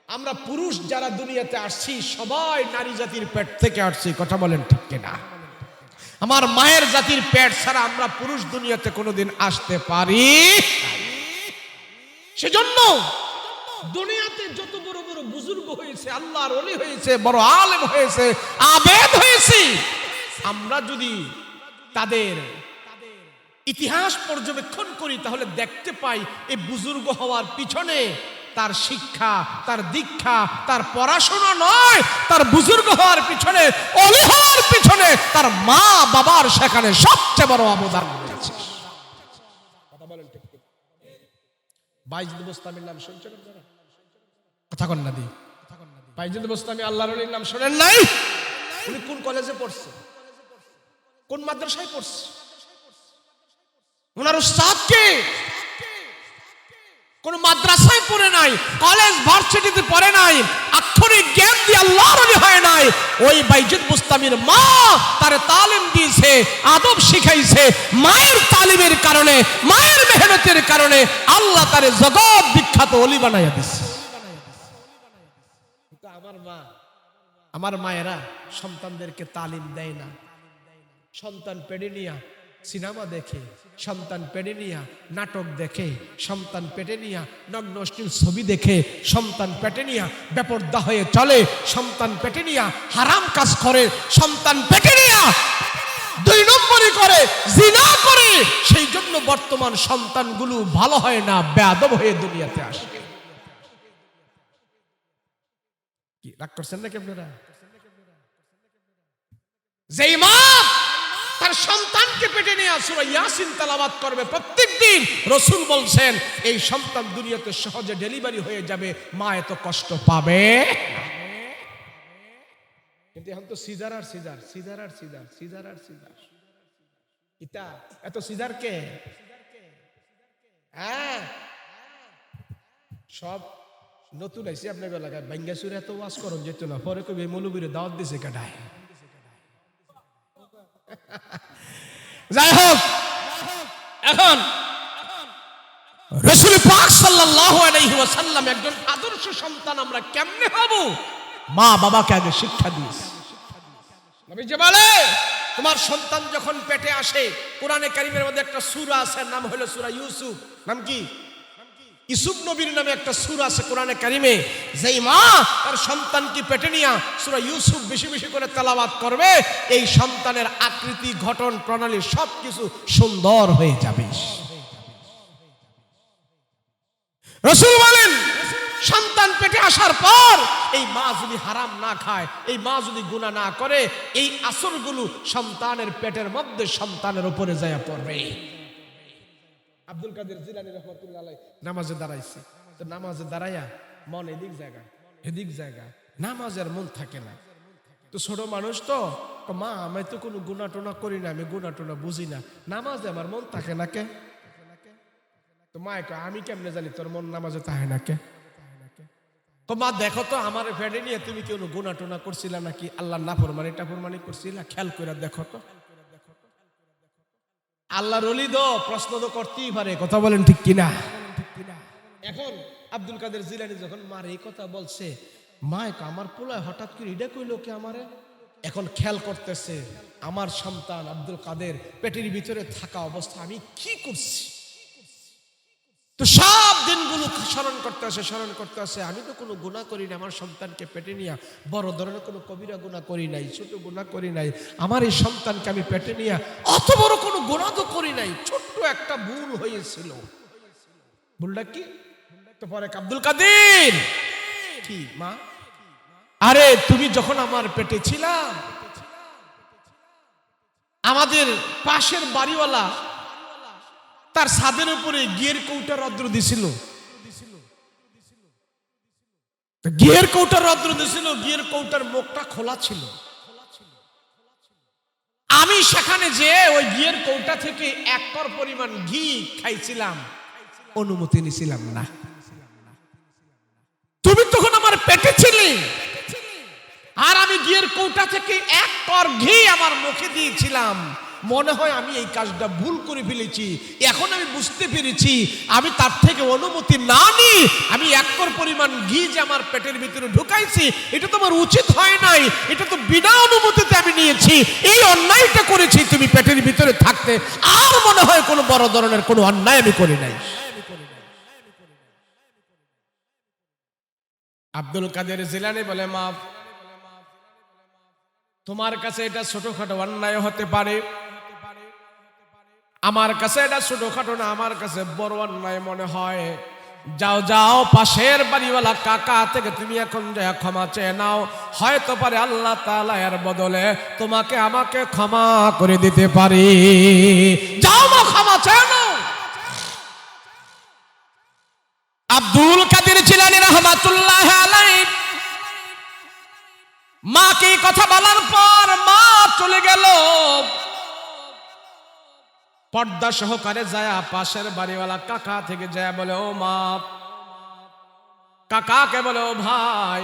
আমরা পুরুষ যারা দুনিয়াতে আসছি, সবাই নারী জাতির পেট থেকে আসছি, কথা বলেন ঠিক কিনা? আমার মায়ের জাতির পেট ছাড়া আমরা পুরুষ দুনিয়াতে কোনোদিন আসতে পারি। সেজন্য দুনিয়াতে যত বড় বড় বুজুর্গ হয়েছে, আল্লাহর ওলি হয়েছে, বড় আলেম হয়েছে, আবেদ হয়েছে, আমরা যদি তাদের ইতিহাস পর্যবেক্ষণ করি, তাহলে দেখতে পাই এই বুজুর্গ হওয়ার পিছনে তার শিক্ষা, তার দীক্ষা, তার পড়াশোনা নয়, তার বুজুর্গ হওয়ার পিছনে, ওলি হওয়ার পিছনে তার মা বাবার সেখানে সবচেয়ে বড় অবদান রয়েছে। কথা বলেন ঠিক ঠিক। বাইজিদ বুস্তামির নাম শুনছেন আপনারা? কথা কন না দি। বাইজিদ বুস্তামি আল্লাহর ওলির নাম শুনেন নাই? উনি কোন কলেজে পড়ছে, কোন মাদ্রাসায় পড়ছে, ওনার উস্তাদ কে? কোন মাদ্রাসায় পড়ে নাই, কলেজ ভার্সিটিতে পড়ে নাই, আক্ষরিক জ্ঞান দিয়ে আল্লাহর ওলি হয় নাই। ওই বাইজিদ বুস্তামির মা তার তালিম দিয়েছে, আদব শিখাইছে। মায়ের তালিমের কারণে, মায়ের মেহনতের কারণে আল্লাহ তারে জগৎ বিখ্যাত ওলি বানাইয়া দিচ্ছে। আমার মায়েরা সন্তানদেরকে তালিম দেয় না। সন্তান পেটে নিয়া সিনেমা দেখে, সন্তান পেটে নিয়া নাটক দেখে, সন্তান পেটে নিয়া নগ্ন অশ্লীল ছবি দেখে, সন্তান পেটে নিয়া বেপরদা হয়ে চলে, সন্তান পেটে নিয়া হারাম কাজ করে, সন্তান পেটে নিয়া 2 নম্বরই করে, জিনা করে। সেই জন্য বর্তমান সন্তানগুলো ভালো হয় না, বেয়াদব হয়ে দুনিয়াতে আসে। কি রাগ করছেন নাকি আপনারা? যেই মা তার সন্তানকে পেটে নিয়ে সূরা ইয়াসিন তেলাওয়াত করবে প্রত্যেকদিন, রাসূল বলছেন এই সন্তান দুনিয়াতে সহজে ডেলিভারি হয়ে যাবে, মা এত কষ্ট পাবে। কিন্তু এখন তো সিজার আর সিজার, সিজার আর সিজার, সিজার আর সিজার। এটা এত সিজার কে? হ্যাঁ, সব নতুন আইছে আপনার এলাকায়। বাঙ্গাসুরে এত ওয়াজ করুন যেত না, পরে কবি মৌলবীরে দাওয়াত দিছে কাটায়। যাই হোক, এখন রাসূল পাক সাল্লাল্লাহু আলাইহি ওয়াসাল্লাম একজন আদর্শ সন্তান আমরা কেমনে হব? মা বাবাকে আগে শিক্ষা দিয়েছে। নবীজি বলে, তোমার সন্তান যখন পেটে আসে, কোরআনে কারীমের মধ্যে একটা সূরা আছে, নাম হলো সূরা ইউসুফ। নাম কি? ইউসুফ নবীর নামে একটা সূরা আছে কোরআনে কারীমে। যেই মা তার সন্তানকে পেটে নিয়া সূরা ইউসুফ বেশি বেশি করে তেলাওয়াত করবে, এই সন্তানের আকৃতি, গঠন প্রণালী সবকিছু সুন্দর হয়ে যাবে। রাসূল বলেন, সন্তান পেটে আসার পর এই মা যদি হারাম না খায়, এই মা যদি গুনাহ না করে, এই আসরগুলো সন্তানের পেটের মধ্যে সন্তানের উপরে যায় পড়বে। আব্দুল কাদের জিলানী রাহমাতুল্লাহ আলাইহি নামাজে দাঁড়াইছে, তো নামাজে দাঁড়াইয়া মন এদিক জায়গা এদিক জায়গা, নামাজের মন থাকে না। তো ছোট মানুষ তো, মা আমি তো কোনো গুনাহ টোনা করি না, আমি গুনাহ টোনা বুঝি না, নামাজে আমার মন থাকে না কে? তো মা কয়, আমি কেমনে জানি তোর মন নামাজে থাকে না কে? তো মা দেখো তো আমার ফেডে নিয়ে তুমি কেউ গুনাহ টোনা করছিলা নাকি, আল্লাহ নাফরমানি টাফরমানি করছিলা, খেয়াল করে দেখো তো। আল্লাহর ওলি তো প্রশ্ন তো করতেই পারে, কথা বলেন ঠিক কিনা? এখন আব্দুল কাদের জিলানী যখন মার এই কথা বলছে, মা আমার পোলায় হঠাৎ করে এটা কইলো কি আমারে? এখন খেয়াল করতেছে আমার সন্তান আব্দুল কাদের পেটের ভিতরে থাকা অবস্থা আমি কি করছি। তো সব দিনগুলো স্মরণ করতে আসে, আমি তো কোনো গুনাহ করি না, আমার সন্তানকে পেটে নিয়ে বড় ধরনের কোনো কবিরা গুনাহ করি নাই, ছোট গুনাহ করি নাই, আমার এই সন্তানকে আমি পেটে নিয়ে অত বড় কোনো গুনাহ তো করি নাই, ছোট্ট একটা ভুল হয়েছিল। ভুলটা কি? তো পরে আব্দুল কাদের কি মা, আরে তুমি যখন আমার পেটে ছিলা, আমাদের পাশের বাড়িওয়ালা তার ছাদের উপরে ঘিয়ের কৌটা রদ্র দিছিল, ঘিয়ের কৌটা রদ্র দিছিল, ঘিয়ের কৌটার মুখটা খোলা ছিল। আমি সেখানে যে ওই ঘিয়ের কৌটা থেকে 1 কর পরিমাণ ঘি খাইছিলাম, অনুমতি নিছিলাম না। তুমি তখন আমার পেটে ছিলে, আর আমি ঘিয়ের কৌটা থেকে 1 কর ঘি আমার মুখে দিয়েছিলাম। মনে হয় আমি এই কাজটা ভুল করে ফেলেছি। এখন আমি বুঝতে পেরেছি, আমি তার থেকে অনুমতি না নিয়ে আমি 1 কর পরিমাণ ঘি যে আমার পেটের ভিতরে ঢুকাইছি, এটা তো আমার উচিত হয় নাই, এটা তো বিনা অনুমতিতে আমি নিয়েছি, এই অন্যায়টা করেছি তুমি পেটের ভিতরে থাকতে। আর মনে হয় কোনো বড় ধরনের কোনো অন্যায় আমি করি নাই। আব্দুল কাদের জিলানী বলে, মা তোমার কাছে এটা ছোটখাটো অন্যায় হতে পারে, আমার কাছে এটা ছোটখাটো না, আমার কাছে বড় অন্যায় মনে হয়। যাও যাও পাশের বাড়িওয়ালা কাকা থেকে তুমি এখন যা ক্ষমা চেয়ে নাও, হয়তো পারে আল্লাহ তাআলা এর বদলে তোমাকে আমাকে ক্ষমা করে দিতে পারে। যাও মা ক্ষমা চেয়ে নাও। আব্দুল কাদের জিলানী রাহমাতুল্লাহ আলাইহি মাকে কথা বলার পর মা চলে গেল। পর্দা সহকারে যায় পাশের বাড়িওয়ালা কাকা থেকে যায় বলে, ও মা, কাকাকে বলে, ও ভাই,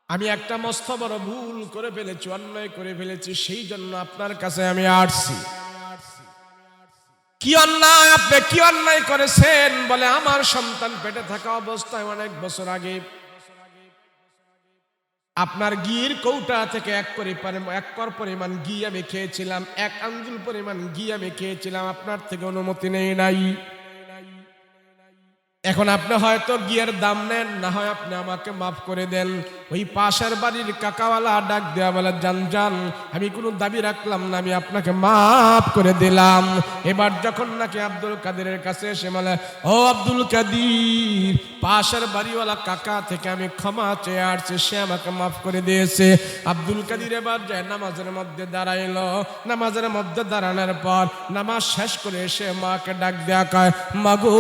আমি একটা মস্ত বড় ভুল করে ফেলেছি, অন্যায় করে ফেলেছি, সেই জন্য আপনার কাছে আমি আসছি। কি অন্যায়? আপনি কি অন্যায় করেছেন? বলে, আমার সন্তান পেটে থাকা অবস্থায় অনেক বছর আগে আপনার ঘির কৌটা থেকে এক কর পরিমাণ ঘি আমি খেয়েছিলাম, 1 আঙ্গুল পরিমাণ ঘি আমি খেয়েছিলাম, আপনার থেকে অনুমতি নেই নাই। এখন আপনি হয়তো ঘিয়ের দাম নেন, না হয় আপনি আমাকে মাফ করে দেন। ওই পাশের বাড়ির কাকাওয়ালা ডাক দেয়া বলে, জান জান, আমি কোনো দাবি রাখলাম না, আমি আপনাকে মাফ করে দিলাম। এবার যখন নাকি আব্দুল কাদেরের কাছে এসে বলে, ও আব্দুল কাদের, পাশের বাড়িওয়ালা কাকা থেকে আমি ক্ষমা চেয়ে আসছি, সে আমাকে মাফ করে দিয়েছে। আব্দুল কাদের এবার যায় নামাজের মধ্যে দাঁড়াইল। নামাজের মধ্যে দাঁড়ানোর পর নামাজ শেষ করে এসে মাকে ডাক দেয়া কয়, মাগো,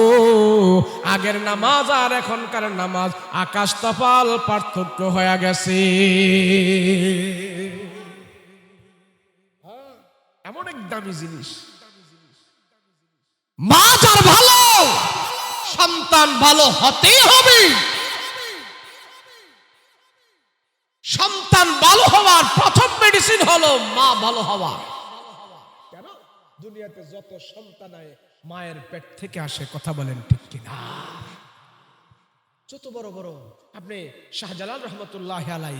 আগের নামাজ আর এখনকার নামাজ আকাশ তফাল পার্থক্য হয়ে গেছে। এমন এক দামি জিনিস। মা যার ভালো, সন্তান ভালো হতেই হবে। সন্তান ভালো হওয়ার প্রথম মেডিসিন হলো মা ভালো হওয়া। কেন? দুনিয়াতে যত সন্তান হয় মায়ের পেট থেকে আসে, কথা বলেন ঠিক কিনা? যত বড় বড়, আপনি শাহজালাল রহমতুল্লাহ আলাই,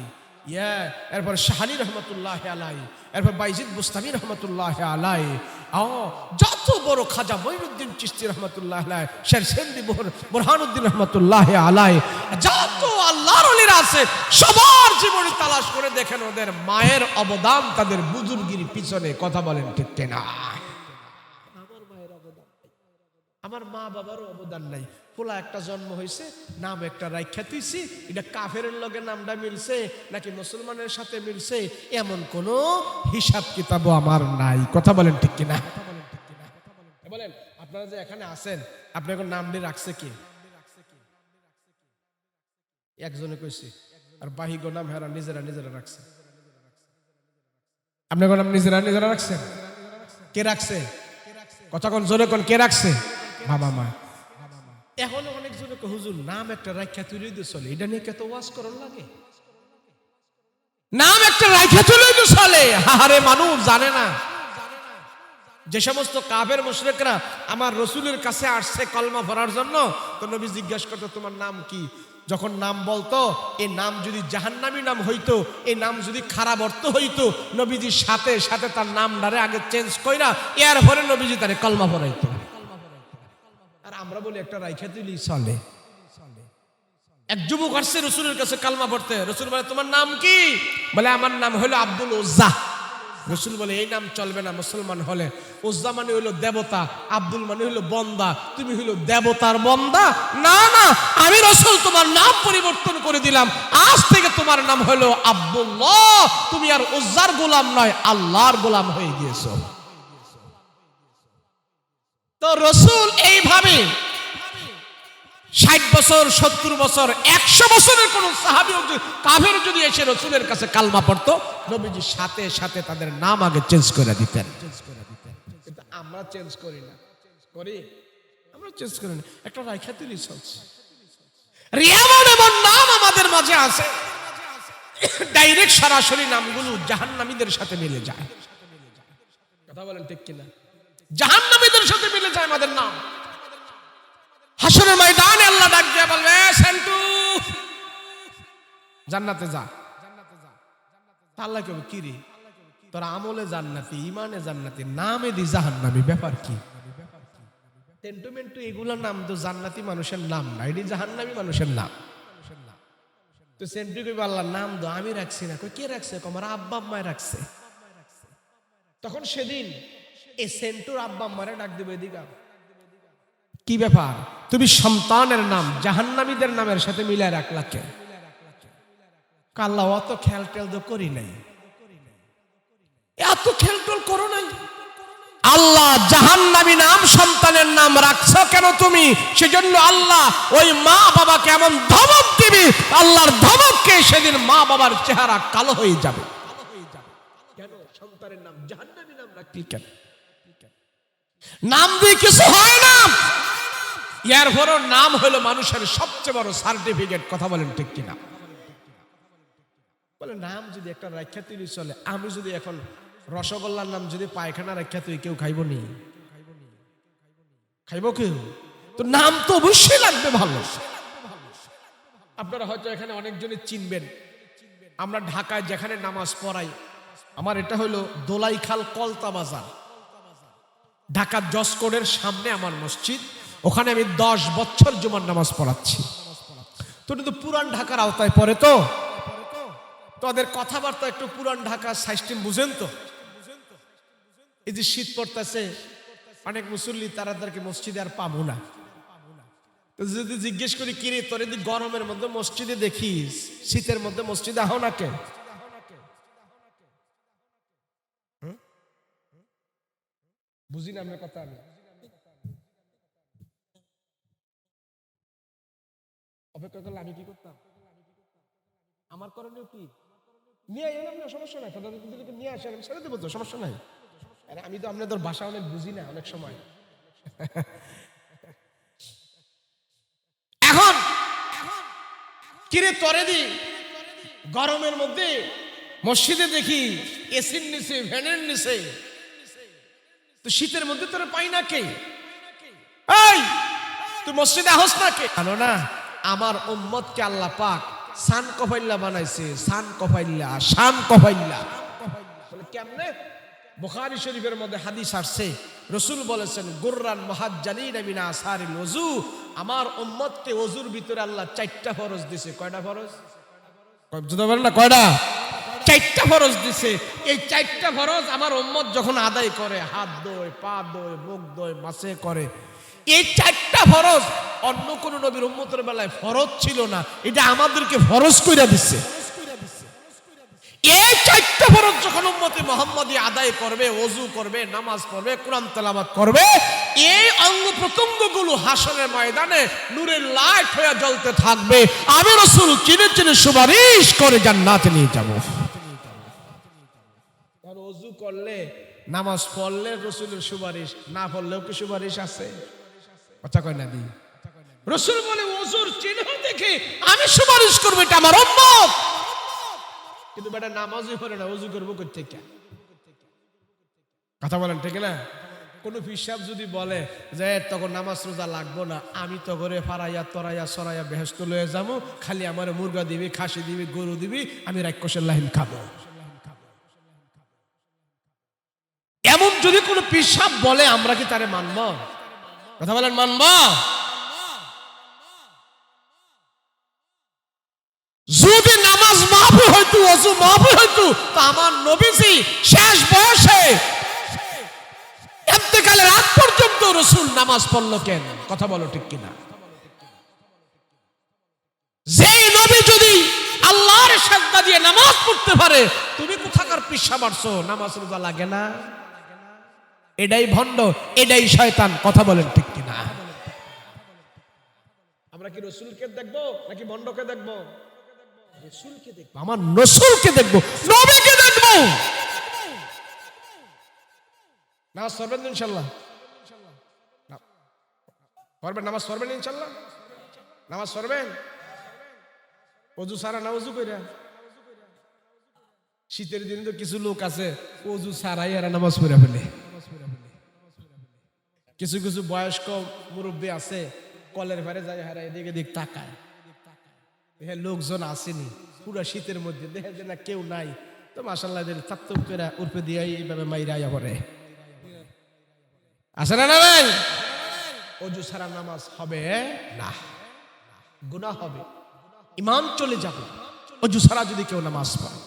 এরপর শাহানি রহমতুল্লাহ আলাই, এরপর বাইজিদ বুস্তামি রহমতুল্লাহ আলাই, যত বড় খাজা মঈনুদ্দিন চিশতি রহমতুল্লাহ আলাই, শের সেন্দি বুরহানুদ্দিন রহমতুল্লাহ আলাই, যত আল্লাহর ওলিরা আছে সবার জীবনে তালাশ করে দেখেন ওদের মায়ের অবদান তাদের বুজুর্গির পিছনে, কথা বলেন ঠিক কিনা? আমার মা বাবারও অবদান নাই। পোলা একটা জন্ম হয়েছে, নাম একটা রাইখা তুইছি, এটা কাফেরের লগে নামটা মিলছে নাকি মুসলমানের সাথে মিলছে, এমন কোন হিসাব কিতাবও আমার নাই, কথা বলেন ঠিক কিনা? বলেন, আপনারা যে এখানে আছেন, আপনার নাম দিয়ে রাখছে কি? একজনে কইছে, আর বাহিগো নাম হেরা নিজেরা নিজেরা রাখছে। আপনার নাম নিজেরা নিজেরা রাখছেন? কে রাখছে? কথা কোন জোরে কোন, কে রাখছে? বাবা মা। এখন অনেক জনে হুজুর নাম একটা রাখা তুলে দিয়ে চলে, এটা নিয়ে কত ওয়াজ করার লাগে? নাম একটা রাখা তুলে দিয়ে চলে, হাহারে মানুষ জানে না। যে সমস্ত কাফের মুশরিকরা আমার রাসূলের কাছে আসছে কলমা পড়ার জন্য, তো নবী জিজ্ঞাসা করতো তোমার নাম কি? যখন নাম বলতো, এই নাম যদি জাহান্নামী নাম হইতো, এই নাম যদি খারাপ অর্থ হইতো, নবীজির সাথে সাথে তার নামটারে আগে চেঞ্জ কইরা এরপরে নবীজি তারে কলমা পড়াইতো। আর আমরা বলি একটা রাইখা তুলি চলে। এক যুবক আসছে রাসূলের কাছে কালমা পড়তে, রাসূল বলে তোমার নাম কি? বলে আমার নাম হলো আব্দুল উজ্জা। রাসূল বলে এই নাম চলবে না মুসলমান হলে। উজ্জা মানে হলো দেবতা, আব্দুল মানে হলো বন্দা, তুমি হলো দেবতার বন্দা। না না, আমি রাসূল তোমার নাম পরিবর্তন করে দিলাম, আজ থেকে তোমার নাম হলো আব্দুল্লাহ, তুমি আর উজ্জার গোলাম নয়, আল্লাহর গোলাম হয়ে গিয়েছো। তো রাসূল এইভাবে 60 বছর, 70 বছর, 100 বছরের কোন সাহাবী কাফের যদি এসে রাসূলের কাছে কালমা পড়তো, নবীজি সাথে সাথে তাদের নাম আগে চেঞ্জ করে দিতেন। কিন্তু আমরা চেঞ্জ করি না, করি? আমরা চেঞ্জ করি না, একটা রাইখা তুলি চলছে। এমন নাম আমাদের মাঝে আছে, ডাইরেক্ট সরাসরি নামগুলো জাহান্নামীদের সাথে মিলে যায়, কথা বলেন ঠিক কিনা? জাহান্নামীদের সাথে মিলে যায় আমাদের নাম। হাসরের ময়দানে আল্লাহ ডাক দিয়ে বলবে, সেন্টু জান্নাতে যা। আল্লাহ কবে কি রে, তোর আমলে জান্নাতি, ইমানে জান্নাতি, নামে দি জাহান্নামী, ব্যাপার কি? সেন্টু মেন্টু এগুলোর নাম তো জান্নাতি মানুষের নাম না, এটি জাহান্নামী মানুষের নাম। তো সেন্টু কইবে আল্লাহর নাম দো, আমি রাখছি না। কই কে রাখছে? আমার আব্বা আম্মায় রাখছে। তখন সেদিন এই সেন্টুর আব্বা আম্মারে ডাক দিবে, এদিকে কি ব্যাপার, তুমি সন্তানের নাম জাহান্নামীদের নামের সাথে মিলায় রাখলা কে? আল্লাহ অত খেয়াল টেল তো করি নাই, এত খেয়াল টেল করো নাই। আল্লাহ জাহান্নামী নাম সন্তানের নাম রাখছো কেন তুমি? সেজন্য আল্লাহ ওই মা বাবাকে এমন ধমক দিবি, আল্লাহর ধমককে সেদিন মা বাবার চেহারা কালো হয়ে যাবে। কেন সন্তানের নাম জাহান্নামী নাম রাখলি কেন? নাম দিয়ে কিছু হয় না। এরপরও নাম হলো মানুষের সবচেয়ে বড় সার্টিফিকেট। কথা বলেন ঠিক কিনা? বলে নাম যদি একটা রাখা তুই চলে, আমি যদি এখন রসগোল্লার নাম যদি পায়খানা রাখা তুই, কেউ খাইব নি? খাইব কেউ? তো নাম তো অবশ্যই লাগবে ভালো। আপনারা হয়তো এখানে অনেকজনই চিনবেন, আমরা ঢাকায় যেখানে নামাজ পড়াই, আমার এটা হলো দোলাইখাল কলতা বাজার, ঢাকা জসকোডের সামনে আমার মসজিদ। ওখানে আমি 10 বছর জুমার নামাজ পড়াচ্ছি। তো কিন্তু পুরান ঢাকার আওতায় পড়ে, তো তোদের কথাবার্তা একটু পুরান ঢাকার সিস্টেম বুঝেন তো। এই যে শীত পড়তেছে, অনেক মুসল্লি তারাদেরকে মসজিদে আর পাবো না। তো যদি জিজ্ঞেস করি কিরে তোর যদি গরমের মধ্যে মসজিদে দেখিস, শীতের মধ্যে মসজিদে আহ না কে? বুঝি না আপনার কথা। আমি অপেক্ষা করলে আমি কি করতাম? আমার করণীয় কি? নিয়ে এলাম না, সমস্যা নাই। নিয়ে আসেন, আমি ছেড়ে দেবো তো, সমস্যা নাই। আরে আমি তো আপনাদের ভাষা অনেক বুঝি না অনেক সময়। এখন কিরে তরে দি গরমের মধ্যে মসজিদে দেখি এসির নিচে, ফ্যানের নিচে, তো শীতের মধ্যে তোরে পাই না কে? এই তুই মসজিদে আহস না কে? জানো না আমার উম্মতকে আল্লাহ পাক সান কফাইল্লা বানাইছে। সান কফাইল্লা, শান কফাইল্লা। বলে কেমনে? বুখারী শরীফের মধ্যে হাদিস আসছে, রাসূল বলেছেন গুররান মুহাজ্জালিনা মিন আসারিল ওযু। আমার উম্মতকে ওযুর ভিতরে আল্লাহ 4টা ফরজ দিয়েছে। কয়টা ফরজ? বুঝতে পারেন না কয়টা? 4টা ফরজ দিয়েছে। এই 4টা ফরজ আমার উম্মত যখন আদায় করে, হাত ধোয়, পা ধোয়, মুখ ধোয়, মাসে করে, এই 4টা ফরজ অন্য কোন নবীর উম্মতের বেলায় ফরজ ছিল না, এটা আমাদেরকে ফরজ কইরা দিচ্ছে। এই 4টা ফরজ যখন উম্মতে মুহাম্মাদি আদায় করবে, ওযু করবে, নামাজ পড়বে, কোরআন তেলাওয়াত করবে, এই অঙ্গ প্রত্যঙ্গগুলো হাসরের ময়দানে নূরের লাইট হয়ে জ্বলতে থাকবে। আমি রাসূল চিনে চিনে সুপারিশ করে জান্নাতে নিয়ে যাব। আর ওযু করলে, নামাজ পড়লে রাসূলের সুপারিশ, না পড়লেও কি সুপারিশ আছে? কথা কয় না দি? রাসূল বলে ওযুর চিহ্ন দেখে আমি সুপারিশ করব, এটা আমার উম্মত। কিন্তু বেটা নামাজই পড়ে না, ওযু করবো কই থেকে? কথা বলেন ঠিক না? কোন পিসাব যদি বলে যে তখন নামাজ রোজা লাগবো না, আমি তো করে ফারাইয়া তরাইয়া সরাইয়া বেহেশত লয়ে যাবো, খালি আমার মুরগা দিবি, খাসি দিবি, গরু দিবি, আমি রাক্ষসের লাহিন খাবো, এমন যদি কোনো পিসাব বলে, আমরা কি তারে মানব? কথা বলেন মানব? যদি নামাজ মাহফি হইতো, ওযু মাহফি হইতো, তো আমার নবীজি শেষ বয়সে ইন্তেকালের আগ পর্যন্ত রাসূল নামাজ পড়লো কেন? কথা বলো ঠিক কিনা? যেই নবী যদি আল্লাহর সাজদা দিয়ে নামাজ পড়তে পারে, তুমি কোথাকার পিসা মারছো? নামাজ রোজা লাগে না? এটাই ভণ্ড, এটাই শয়তান। কথা বলেন ঠিক কিনা? আমরা কি রাসূলকে দেখবো নাকি ভণ্ডকে দেখবো? রাসূলকে দেখবো, আমার রাসূলকে দেখবো, নবীকে দেখবো। নামাজ পড়বেন ইনশাআল্লাহ? পড়বেন? নামাজ পড়বেন ইনশাআল্লাহ? নামাজ পড়বেন? ওযু ছাড়া না ওযু কইরা? শীতের দিনে তো কিছু লোক আছে ওযু ছাড়াই এরা নামাজ পড়ে ফেলে। কিছু কিছু বয়স্ক মুরব্বী আছে, কলের পারে যায়, হারা এদিকে দিক তাকায়, হ্যাঁ লোকজন আসেনি, পুরো শীতের মধ্যে দেখে যে না কেউ নাই, তো মাশাআল্লাহ তাপ্তপ করে উর্পে দিয়ে এইভাবে মাইরা আয়া পড়ে। আসে না ভাই? ওযু ছাড়া নামাজ হবে না, গুনাহ হবে, ঈমান চলে যাবে ওযু ছাড়া যদি কেউ নামাজ পড়ে।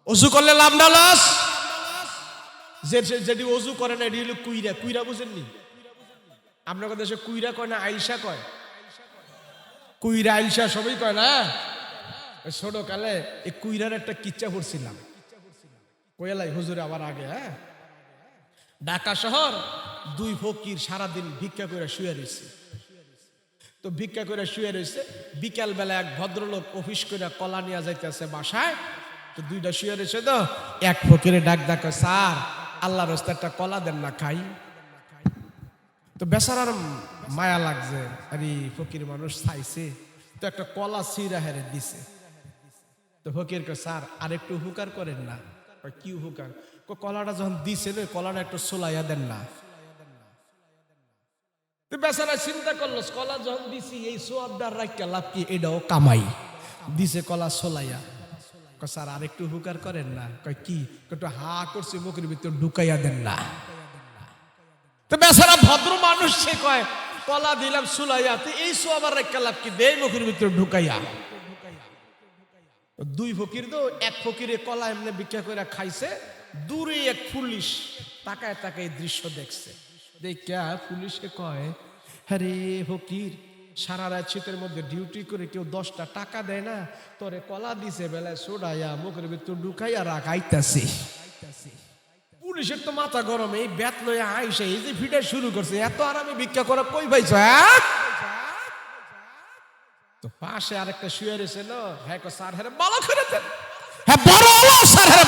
ওযু করলে লাভ না লস? যেটি ওযু করে না এটি হলো কুইরা। কুইরা বুঝেননি? আপনাদের দেশে কুইরা কয় না আইসা কয়? কুইরা আইসা সবই কয় না। ছোট কালে এই কুইরার একটা কিচ্ছা পড়ছিলাম কয়ালাই হুজুরে আবার আগে। হ্যাঁ, ঢাকা শহর দুই ফকির সারাদিন ভিক্ষা করে শুয়ে রয়েছে। তো ভিক্ষা করে শুয়ে রয়েছে, বিকাল বেলা এক ভদ্রলোক অফিস করে কলা নিয়ে যাইতেছে বাসায়। তো দুইটা শুয়ে রয়েছে, তো এক ফকিরে ডাক ডাকে, স্যার আল্লাহর রাস্তায় একটা কলা দেন না খাই। তো বেচারার মায়া লাগছে, আরে ফকির মানুষ চাইছে, তো একটা কলা ছিঁড়া হেরে দিছে। তো ফকির কে, স্যার আর একটু হুকার করেন না। কি হুকার? কলাটা যখন দিছে না, কলাটা একটু সোলাইয়া দেন না। তো বেচারা চিন্তা করলো, কলা যখন দিছি এই সোয়াবদার রাখা লাভ কি, এটাও কামাই। দিছে কলা সোলাইয়া। স্যার আর একটু হুকার করেন না। কয় কি? একটু হা করছে, মুখের ভিতর ঢুকাইয়া দেন না। তো বেচারা ভদ্র মানুষ, সে কয় কলা দিলাম সুলাইয়া, তো এই সোয়াবার রাখা লাভ কি, দে মুখের ভিতর ঢুকাইয়া। দুই ফকির, তো এক ফকিরে কলা এমনি ভিক্ষা করে খাইছে, দূরে এক পুলিশ তাকায় তাকায় দৃশ্য দেখছে। দেখা পুলিশে কয়, আরে ফকির, সারা রাত শীতের মধ্যে ডিউটি করে কেউ 10টা টাকা দেয় না, তোরে কলা দিছে বেলায় সোডাইয়া মুখের ভিতর ঢুকাইয়া রাখাইতাছি। পুলিশের তো মাথা গরম, এই ব্যাত লইয়া আইসে এই যে ভিড়ে শুরু করছে, এত আরামে ভিক্ষা করা কই পাইছ? তো পাশে আরেকটা শুয়ে রয়েছে, হ্যাঁ স্যার হ্যাঁ ভালো করে দেন, হ্যাঁ বড় স্যার হ্যাঁ